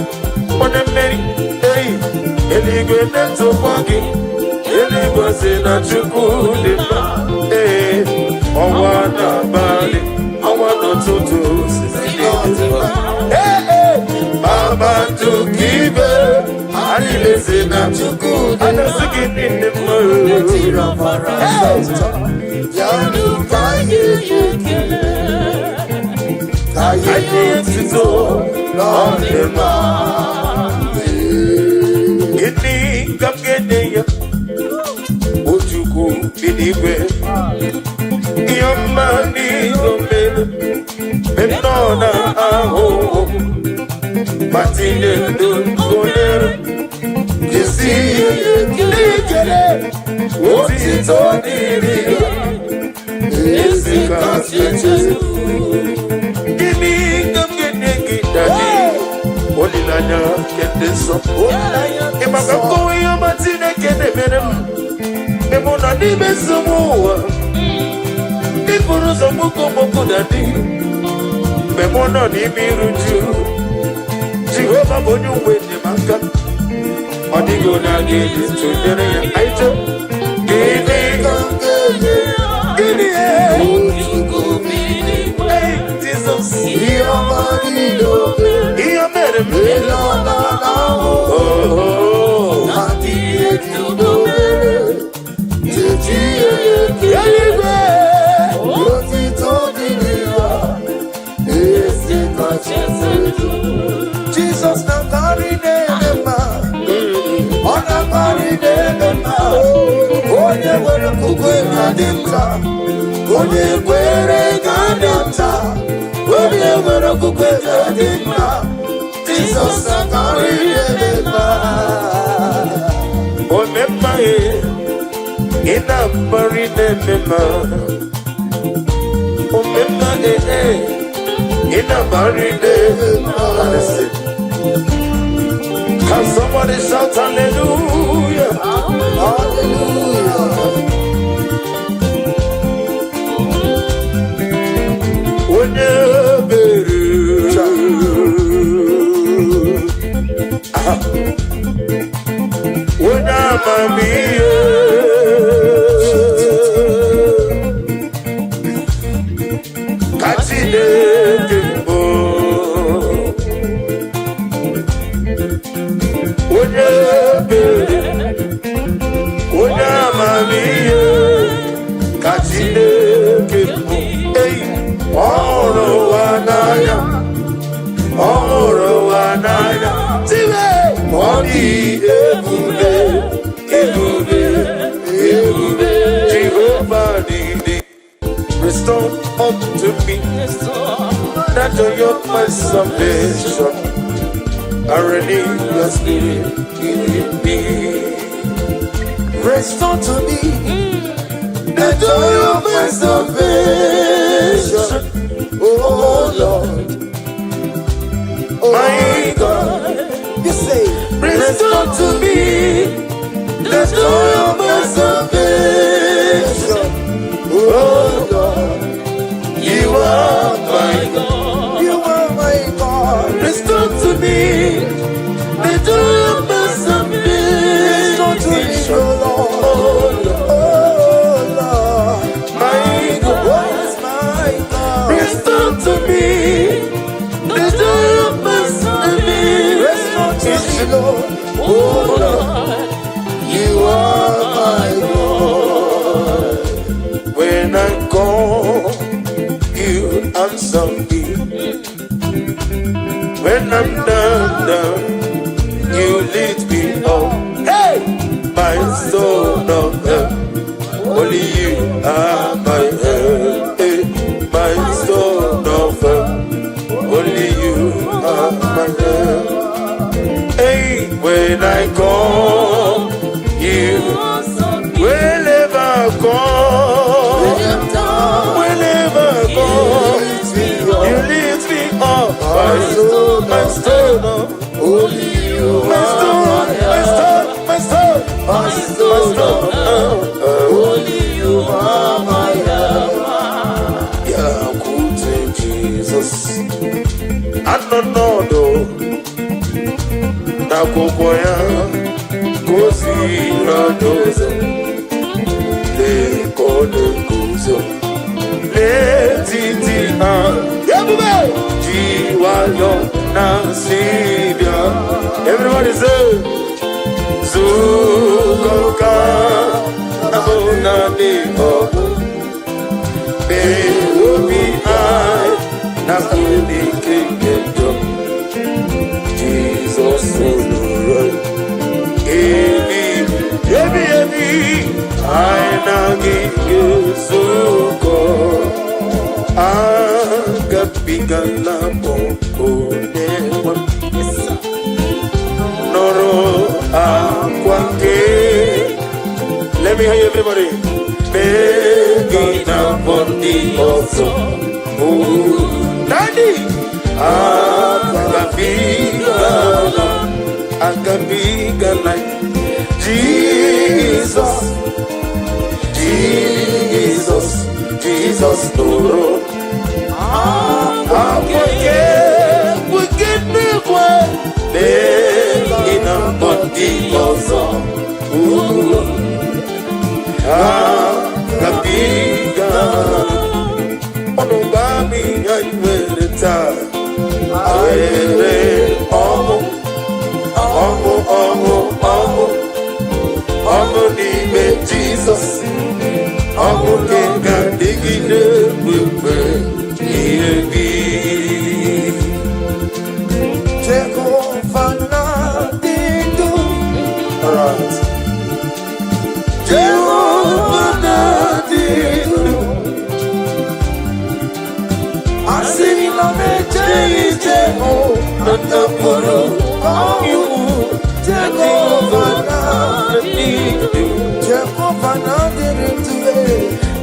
one meri hey eli bene toki eli bose na chuku demba hey owana bali owana tutu Mama to give her, I listen to good, and I sing in the mood. Yanu kaye to Lord the man. Gini kapgene Ojuku biniwe. Yamani domene, benona aho. Matine dungoner, kisi nikere, oti toniri, esi kasyeche. Gini kamgene gidani, olilanya kendeso. Imagako ya matine kene menem, emona nibe samuwa, nipuru samuko mokudani, memona nimiruju. Jehovah bonyu wende maka Odigo na gidi tudere ya aito Gidi Gidi Hey Jesus Iyo marido Iyo mere mele Oh Nati etudo Titi Yalibe Yoti todiniya Esi kachesetu Jesus na karine nema, ona karine nema. Onye were kukwe kadimta, onye were kadimta, onye were kukwe kadimta. Jesus na karine nema. Onema ina karine nema. Onema ina karine nema. Can somebody shout hallelujah? Hallelujah. Restore unto me that joy of my salvation. I renew your spirit in me. Restore to me the joy of my salvation. Oh Lord, my God, you say, restore to me the joy of my salvation. Oh Lord, you are my God. You are my God. Restore to me the joy of my salvation. Restore to me, oh Lord. Oh Lord, my God, my God. Restore to me the joy of my salvation. Restore to me, Lord. Oh Lord, you are my God. stone of help. Only you are my help, my stone of help. Only you are my help. Hey, when I call you, whenever I call, whenever I call, you lift me up, my stone of Only you my stone, my stone, my stone, my stone. Only you are my help. Yeah, good Jesus. I don't know though. Nakokoya, kosi radozo, le kode kuzo, le titi yabube, jiwayo nasibia. Everybody say, Zukoka, abona de obu, be obi I, nakuni kingdom. Jesus, Ebi, aina gisuko, agapigana poko newa, noro akwake. Let me hear you, everybody. Begina pondi also, Daddy. Agapigana, Jesus, Jesus, Jesus, Toro. We get me one, in a body also. Agapigana, Onobami, I will retire. Omo n'ime Jesus, omo kenga digide wewe iyebi. Jehovah na didu, Alright. Jehovah na didu, asini na meje Jehovah na puru kayu. Jehovah na didu, Jehovah na didu,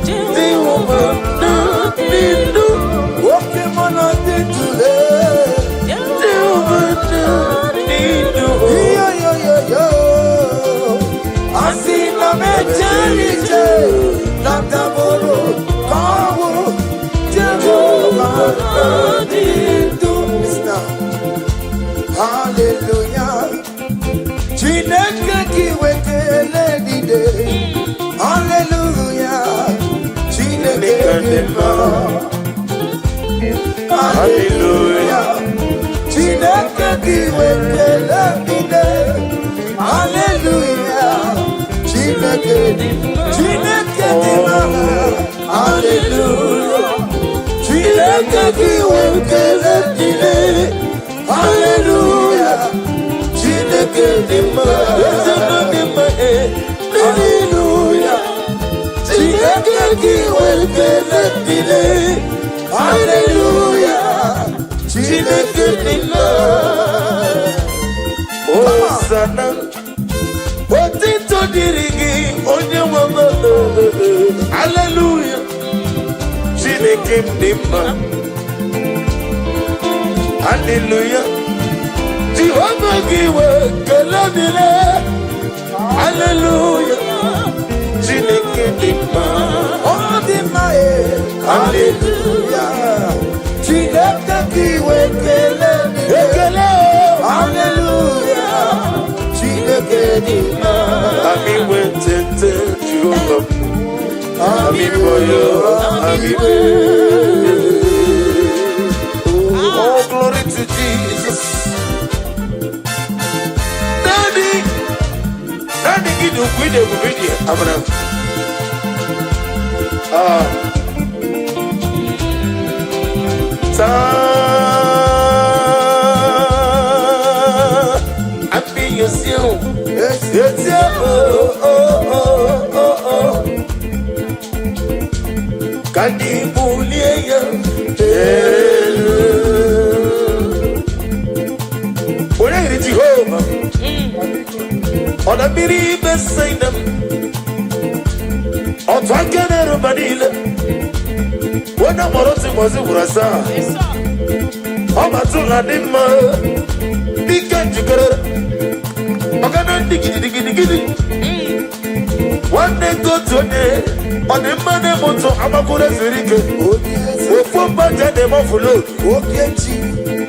Jehovah na didu, oke mana didu, Jehovah na didu. yo. Asina meje na taboro kawu. Jehovah na didu. Hallelujah. Chineke kiwekele dide. Hallelujah. Chineke dima. Hallelujah. Chineke kiwekele dide. Hallelujah. Chineke dima. Hallelujah. Chineke kiwekele dide. Hallelujah. Chineke dima. Hallelujah. Chineke kiwekele dide. Hallelujah. Chineke dima. Hosanna, otito dirigi onye wama. Hallelujah. Chineke dima. Hallelujah. Jehovah giwe keladile. Hallelujah. Chineke dima. Oh, dima. Hallelujah. Chineke kiwekele dide. Hallelujah. Chineke dima. Ami wetete Jehovah. Ami boyo. Ami boyo. Oh, glory to Jesus. Daddy, give you video. Abraham. I feel you still. Yes, Yes, Kanibulia Ore Jehovah Ona biri besainam Otwakene rubanile Wana moroti mwazi urasa Oma tula nima Dika jikara Okana digi One day go to ne On the money moto Amakura zirike Ofo banja de mofulo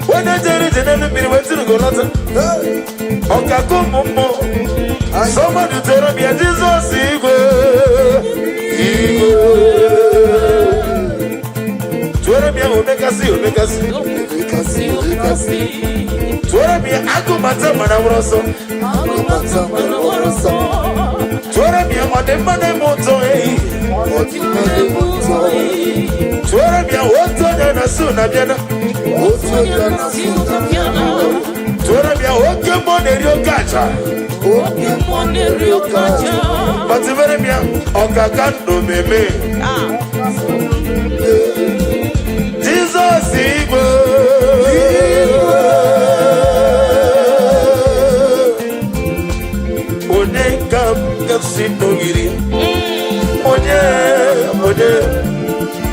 When I tell you to be went to the Golata Okako Momo Somebody tell me a Jesus Tuerabia Omega see Tuerabia Agumata Manavroso Tuerabia Mademane Moto Tuerabia Oto na Suna Biana Tuerabia Okemone Rio Kacha Bativeremia Okakando Meme Jesus Igwe Onekam Kapsino Giri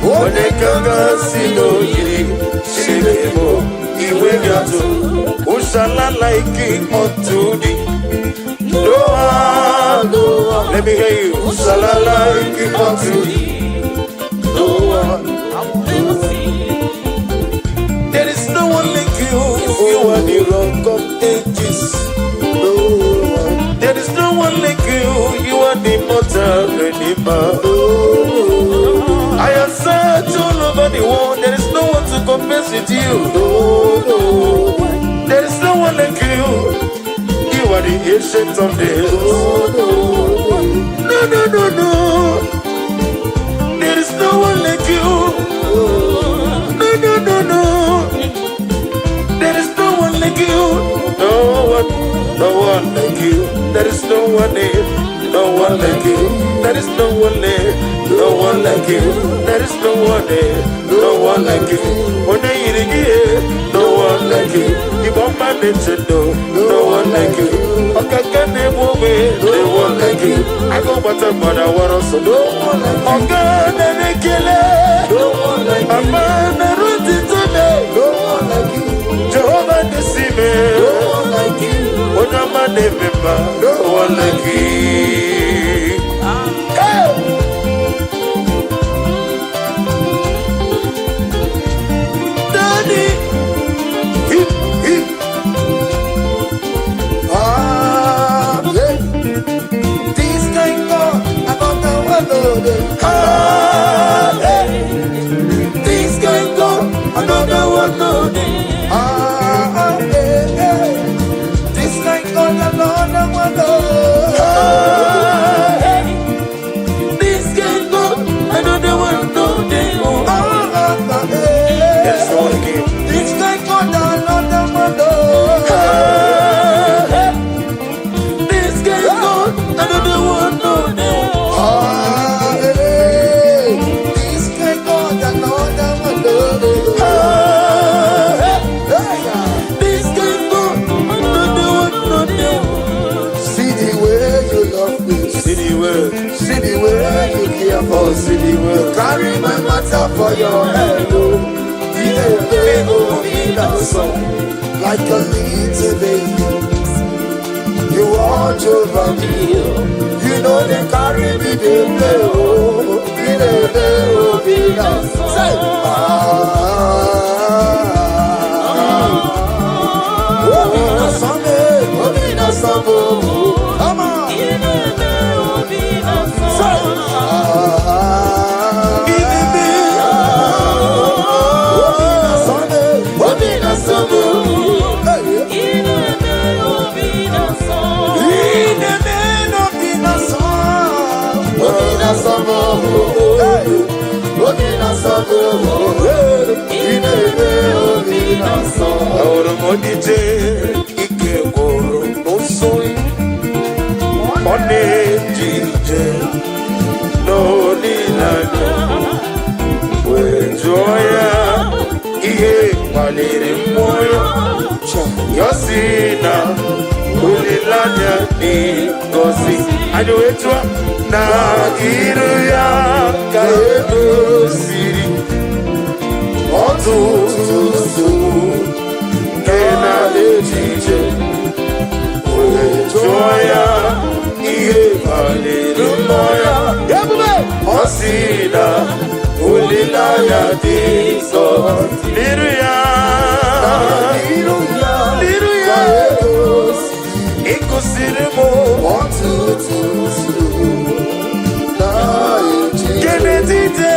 Onekam Kapsino Giri Shibebo Iwe Gato Ushala like unto thee Noah Let me hear you Ushala like unto thee Noah There is no one like you. You are the rock of ages. There is no one like you. You are the mortal redeemer. I have searched all over the world. There is no one to compare with you. There is no one like you. You are the ancient of days. No. There is no one like you. No. There is no one like you. No one like you. There is no one there. No one like you. There is no one there. No one like you. There is no one there. No one like you. When they eat again, no one like you. You won't manage to do. No one like you. Okay, can they move it? No one like you. I go but I want to no one like you. Okay, then they kill it. No one like you. I'm on the road today. No one like you. Jehovah the Sime. No one like you. When I'm a member. No one like you. Daddy. This kind God, I don't know what This kind God, I don't know what This kind God, I don't know what This kind God, I don't know what That's all again. This kind God, I don't know what This kind God, I don't know what This kind God, I don't know what This kind God, I don't know what See the way you love me. See the way you care for. see the way Carry my matter for your head. Like a little baby, you watch over me. You know they carry me, they play. Come on. Ahora modite ike goro no soy One DJ no ni nada Osina ulilanya ngozi anywetua na iruya kaedosiri otutusu kena ejije joya ihe haleluya Osina ulilanya ngozi iruya Ikosirimo Kenedite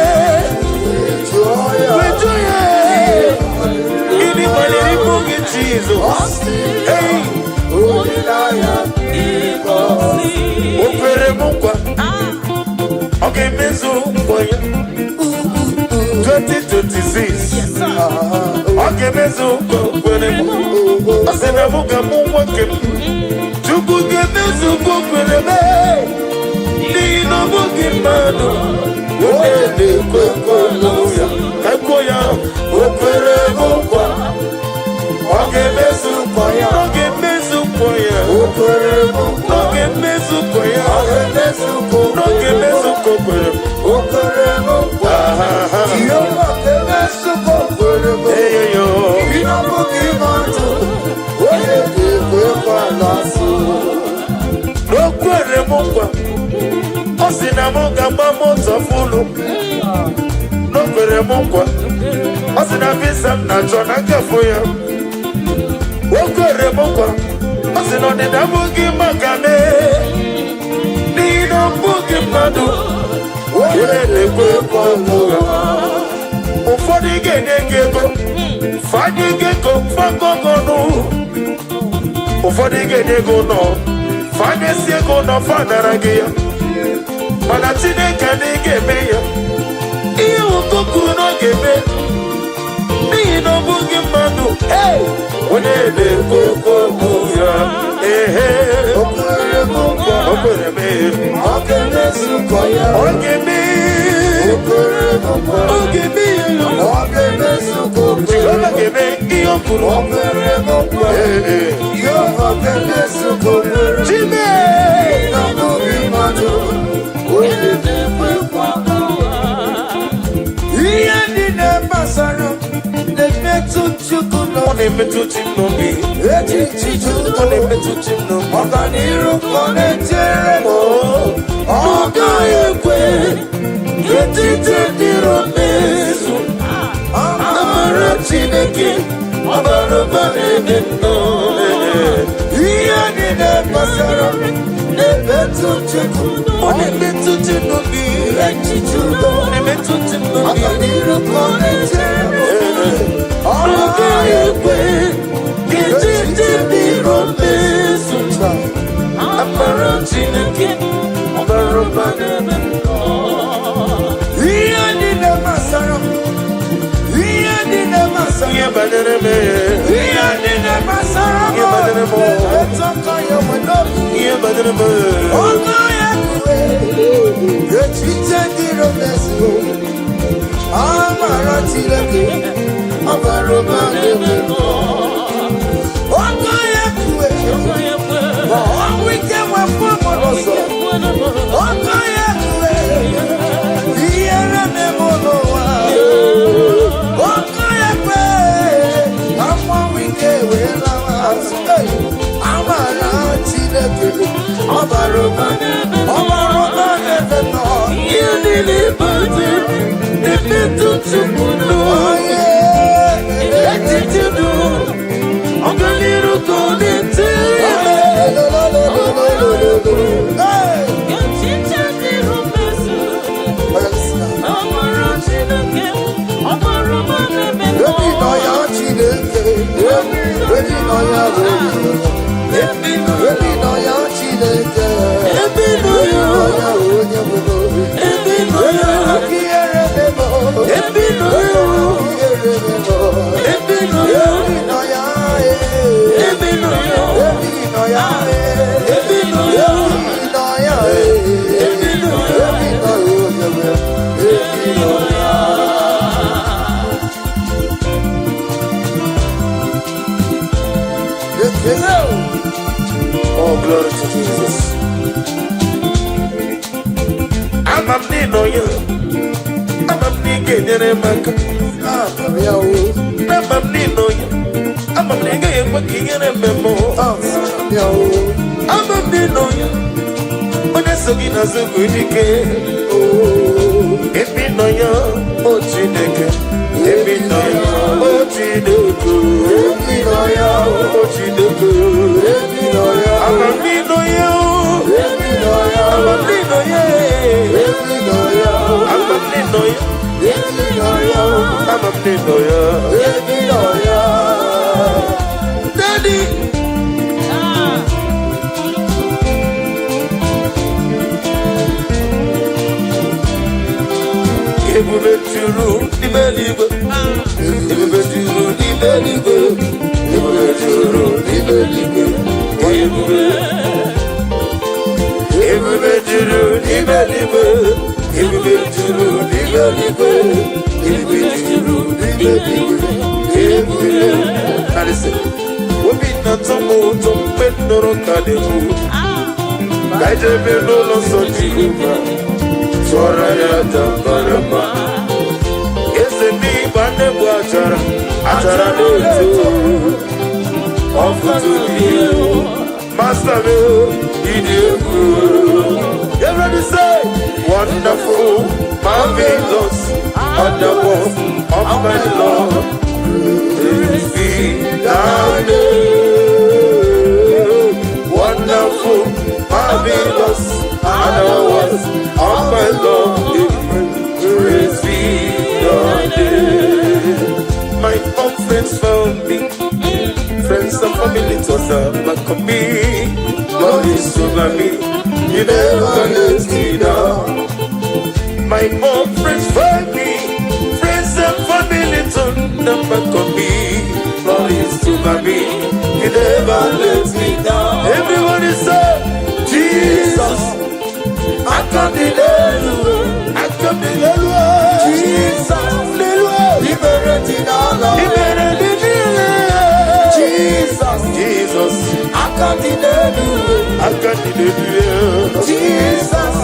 Wejoye Ini maliri mungi Jesus Hey Okwere mungwa Oke mezu mkwaya 2026 Oke mezu mkwere mungwa Asena munga mungwa kem Chukuge mezu mkwere me Nino mungi manu Wende kwekweluya Kakoya Okwere mungwa Oke mezu mkwaya Oke mezu mkwaya Okwere mungwa Oke mezu mkwaya Oke mezu mkwaya Oke mezu mkwaya Okwere mungwa Yoma ke mezu mkwere mungwa Eyo Ino mungi manu Wende kwekweluya Okwere mungwa Osina munga mamoto fulu Okwere mungwa Osina visa na chona kafuya Okwere mungwa Osina nida mungi magane Nino mungi madu Wele kwa munga Ufodi gene gego Fadi gego fagogonu Ufodi gene gono Fadi siego no fadaragia Mana Chineke n'igeme ya Ihe okuku n'ogeme N'ihi n'obughị mmadụ Onye na-ekwu okwu ya Okwere m nkwa Okwere m Okwere nzukọ ya Ogeme Okwere m nkwa Ogeme Ogeme nzukọ Jehova geme ihe o kwuru Okwere m nkwa Jehova geme nzukọ Chime n'obughị mmadụ Ihe ndị na-amasara na-emetụ Chukwu n'obi echichi Chukwu ọganiru ka ọ na-echere m ọ gaghị ekwe etiti dịrị mezu amara Chineke ọbara ụba na-ede ihe ndị na-amasara na-emetụ Chukwu ọ na-emetụ Chukwu echichi Chukwu ọganiru ka ọ na-echere m ọ gaghị ekwe etiti dịrị mezu amara Chineke ọbara ụba na-ede ihe ndị na-amasara ihe ndị na-amasara ihe banyere m ihe ndị na-amasara ihe banyere m etọkọ ya n'obi ihe banyere m ọkọ ya kwe echiche dịrị mezu amara Chineke ọbara ụba na-ede ọkọ ya kwe ọnwụ ike nwefọ ọzọ ọkọ ya kwe ihere na-eme n'ụwa ọkọ ya kwe ọnwụ ike wee lawa amara Chineke ọbara ụba na-ede nọ ihe niile bụzi emetụ Chukwu n'ụwa etiti Amamnino ya. Amamnige nyere maka. Amamnino ya. Amamnige yekwa kiyere memo. Amamnino ya. One sogi na zugu dike. Ebino ya. O Chineke. Ebino ya. O Chineke. Ebino ya. O Chineke. Ebino ya. Amamnino ya. Ebino ya. Amamnino ya. Ebino ya. Amamnino ya. Ebino ya. Amamnino ya. Ebino ya. Daddy. Ebube juru n'ibelibe. Ebube juru n'ibelibe. Ebube juru n'ibelibe. Ebube. Ebube juru n'ibelibe. Ebube juru n'ibelibe. Ebube juru n'ibelibe. Ebube. Now listen. Obi na tomo tombe noro kadebu. Kajebe no lo so jikuba. Soraya tambarama. Ese mi bande buachara. Achara neto. Offer to you. Master me. Idiku. Everybody say, wonderful, marvelous, wonderful, of my Lord. Praise be thy name. Wonderful, marvelous, wonderful, of my Lord. Praise be thy name. My own friends found me. Friends and family told them back on me. God is over me. He never lets me down. My own friends find me. Friends and family told them back on me. God is over me. He never lets me down. Everybody say, Jesus. I can't deny you. I can't deny you. Jesus. Liberating all of Jesus. Jesus. I can't deny you. I can't deny you. Jesus.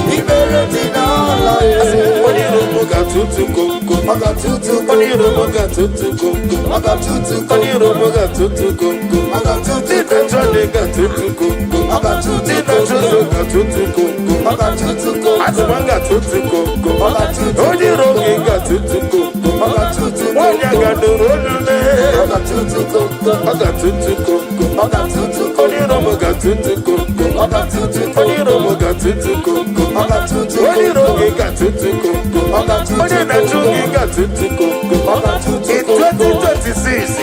Liberating all of you. Oniromoga tutu kongo. Moga tutu kongo. Oniromoga tutu kongo. Moga tutu kongo. Oniromoga tutu kongo. Moga tutu kongo. Tinachonega tutu kongo. Moga tutu kongo. Tinachozoga tutu kongo. Moga tutu kongo. Atumanga tutu kongo. Moga tutu kongo. Oniromoga tutu kongo. Moga tutu kongo. Wanyaga dorolume. Moga tutu kongo. Moga tutu kongo. Moga tutu kongo. Oniromoga tutu kongo. Moga tutu kongo. Oniromoga tutu kongo. Moga tutu kongo. Oniromoga tutu kongo. Moga tutu kongo. Oninachoga tutu kongo. Moga tutu kongo. In 2026.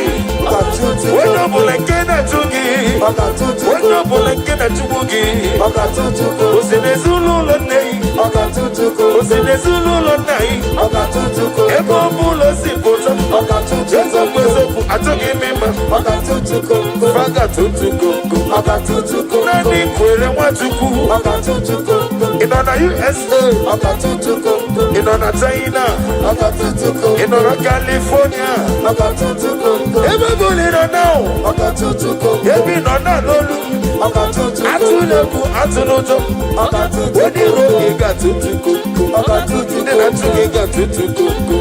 When I'm like a chugi. When I'm like a chugi. Osine Zulu Lonei. Osine Zulu Lonei. Ebo Bulo Sipota. Jeza Mwezofu. Atogi Mima. Faga Tutu Kongo. Nani Kwele Wachuku. Inona USA. Inona China. Inona California. Everybody don't know. Every no lolu. Atuleku atulojo. Odi rogi got tutu kuku. Then atuge got tutu kuku.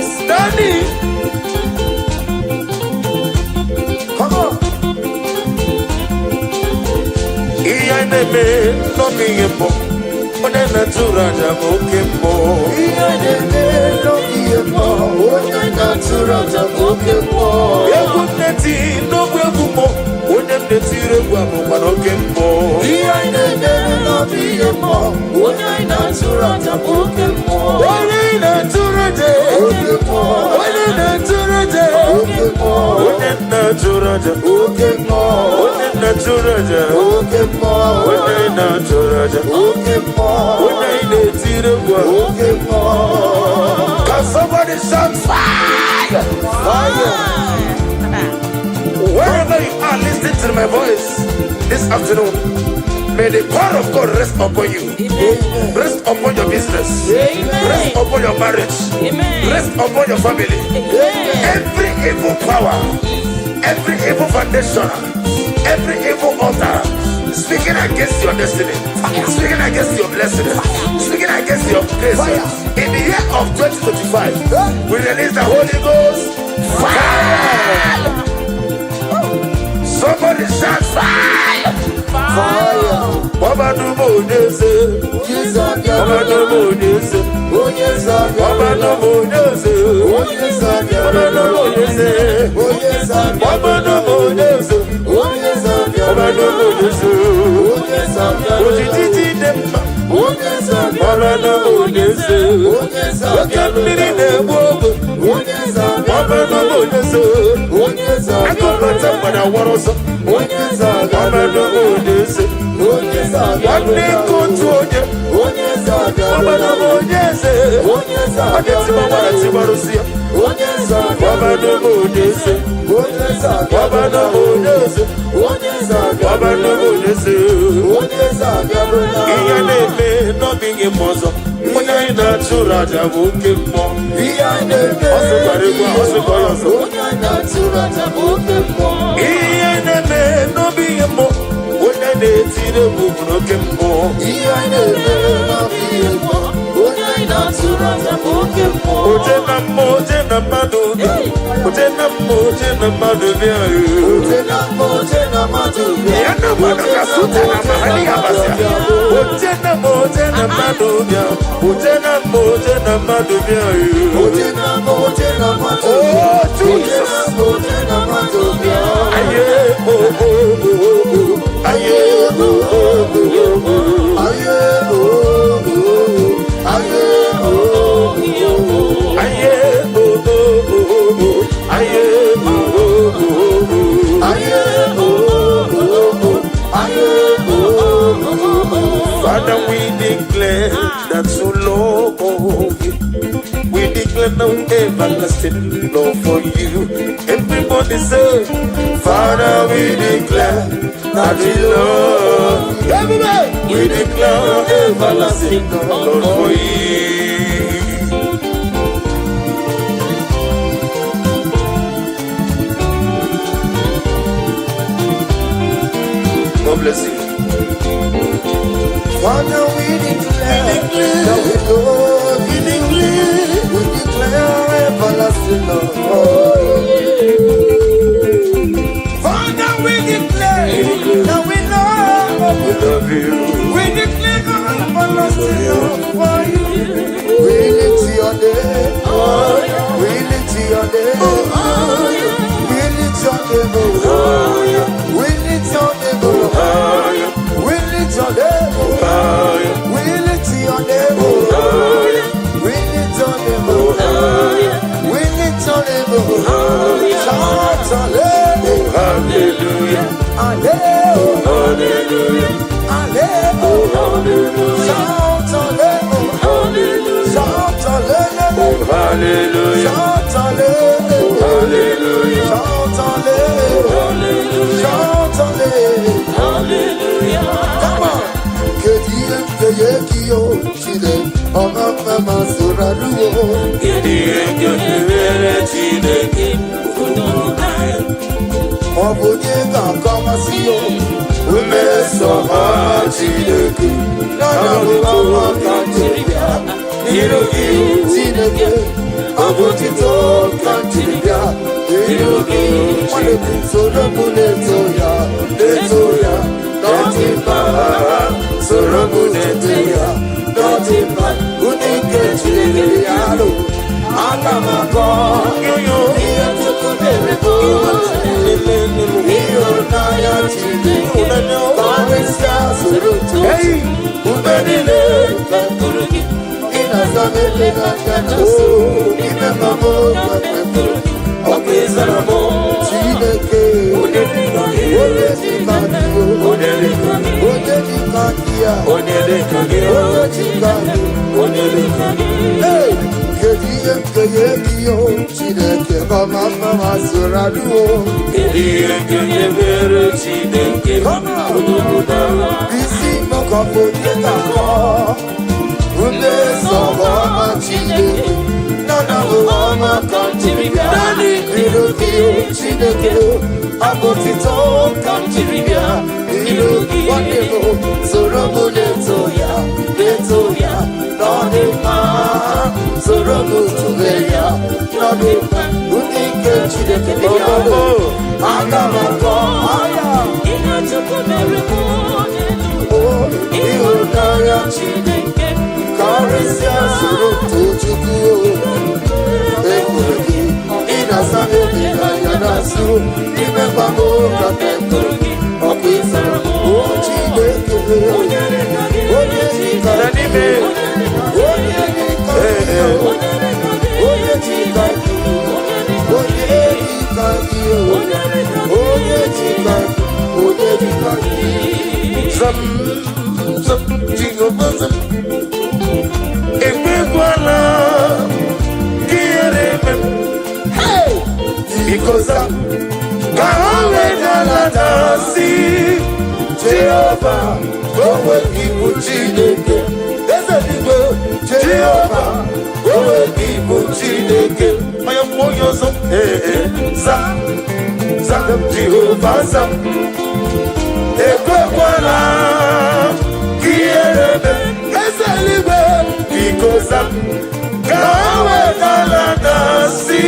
Stanley. Come on. Iya neme no mi yembo. One natura jamo kembo. Iya neme no mi yembo. One natura jamo kembo. Eguneti no gwegumo. One neti regwamo wano kembo. Iya neme no mi yembo. One natura jamo kembo. One natura jamo kembo. One natura jamo kembo. One natura jamo kembo. One natura jamo kembo. One natura jamo kembo. Can somebody shout fire? Fire! Wherever you are listening to my voice this afternoon, may the power of God rest upon you. Amen. Rest upon your business. Amen. Rest upon your marriage. Amen. Rest upon your family. Amen. Every evil power, every evil foundation, every evil altar speaking against your destiny. Speaking against your blessing. Speaking against your grace. In the year of 2025, we release the Holy Ghost. Fire! Somebody shout fire! Fire. Baba no more nese. Baba no more nese. Baba no more nese. Baba no more nese. Baba no more nese. Baba no more nese. Ojiji demba. Baba no more nese. Yakambiri nebogo. Baba no more nese. Akomata pada waroso. Baba no more nese. Wande kontoje. Baba no more nese. Ageti baba na tibarusia. Baba no more nese. Baba no more nese. Baba no more nese. Iya neme no bingi mozo. Muna ina chura jabuke mo. Iya neme. Osu barigwa osu koyoso. Muna ina chura jabuke mo. Iya neme no bingi mo. Muna ina tire bukunoke mo. Iya neme no bingi mo. Muna ina chura jabuke mo. Ojena mo ojena madubia. Ojena mo ojena madubia. Ojena mo ojena madubia. Yana mwana suta na mahali abasia. Ojena mo ojena madubia. Ojena mo ojena madubia. Ojena mo ojena madubia. Oh Jesus. Ojena mo ojena madubia. Aye oh oh oh oh. Aye oh oh oh oh. Aye oh oh oh. Aye oh oh oh. Aye oh oh oh. Aye oh oh oh. Aye oh oh oh. Aye oh oh oh. Father, we declare that so love you. We declare no everlasting love for you. Everybody say, Father, we declare that we love you. Everybody, we declare everlasting love for you. God bless you. Father, we declare that we love you. We declare everlasting love for you. Father, we declare that we love you. We declare everlasting love for you. We lift your name. We lift your name. We lift your name. We lift your name. We lift your name. We lift your name. We lift your name. We lift your name. Shout hallelujah. Hallelujah. Hallelujah. Shout hallelujah. Shout hallelujah. Hallelujah. Shout hallelujah. Hallelujah. Shout hallelujah. Shout hallelujah. Come on. Kedie keyekio chide ogama masura ruo. Kedie keyekio chide kudokai. Obonye kama siyo. Umeso chide ku. Nana mama kantiribia. Nirogi chide. Obotito kantiribia. Nirogi. Wale kunsoro buletoya. Letoya. Notimba. Sorobuneteya. Notimba. Unike chile yalo. Akamako. Yoyo. Iyotukunerebo. Iyo naya chile. Unanyo. Kawesa soroto. Hey. Ubenile. Kurugi. Inazamele nakanaso. Imemamo kakwefurugi. Okwezaramo. Chineke. Odelikaniyo. Odelikaniyo. Odelikaniyo. Hey. Kedie keyekio. Chineke mama masuraduo. Kedie keyekio Chineke kudokai. Isi mokofo nyekako. Unde sowa Chineke. Nana uwama kantiribia. Nirogi Chineke. Abotito kantiribia. Nirogi wanemo. Soro ọnọdụ ndị nke Chineke aga m akọ ihe Chukwu mere m ịhụnanya Chineke karịsịa soro Chukwu ekwere gị ịna-asa obi n'anya na-asụ n'ime mgbagbo ka ekpere gị ọkụ ifere o Chineke onye jikara n'ime onye jikara onye jikara onye jikara onye jikara onye jikara Zam, zam, Jehovah, zam. Ekwekwala kiyereme. Because ka o wedala dasi Jehovah, onwe gị bụ Chineke. Eze eluigwe, Jehovah, onwe gị bụ Chineke. Onye kwuo onye ọzọ, zam, zam, Jehovah, zam. Ekwekwala kiyereme. Eze eluigwe, biko zam. Ka o wedala dasi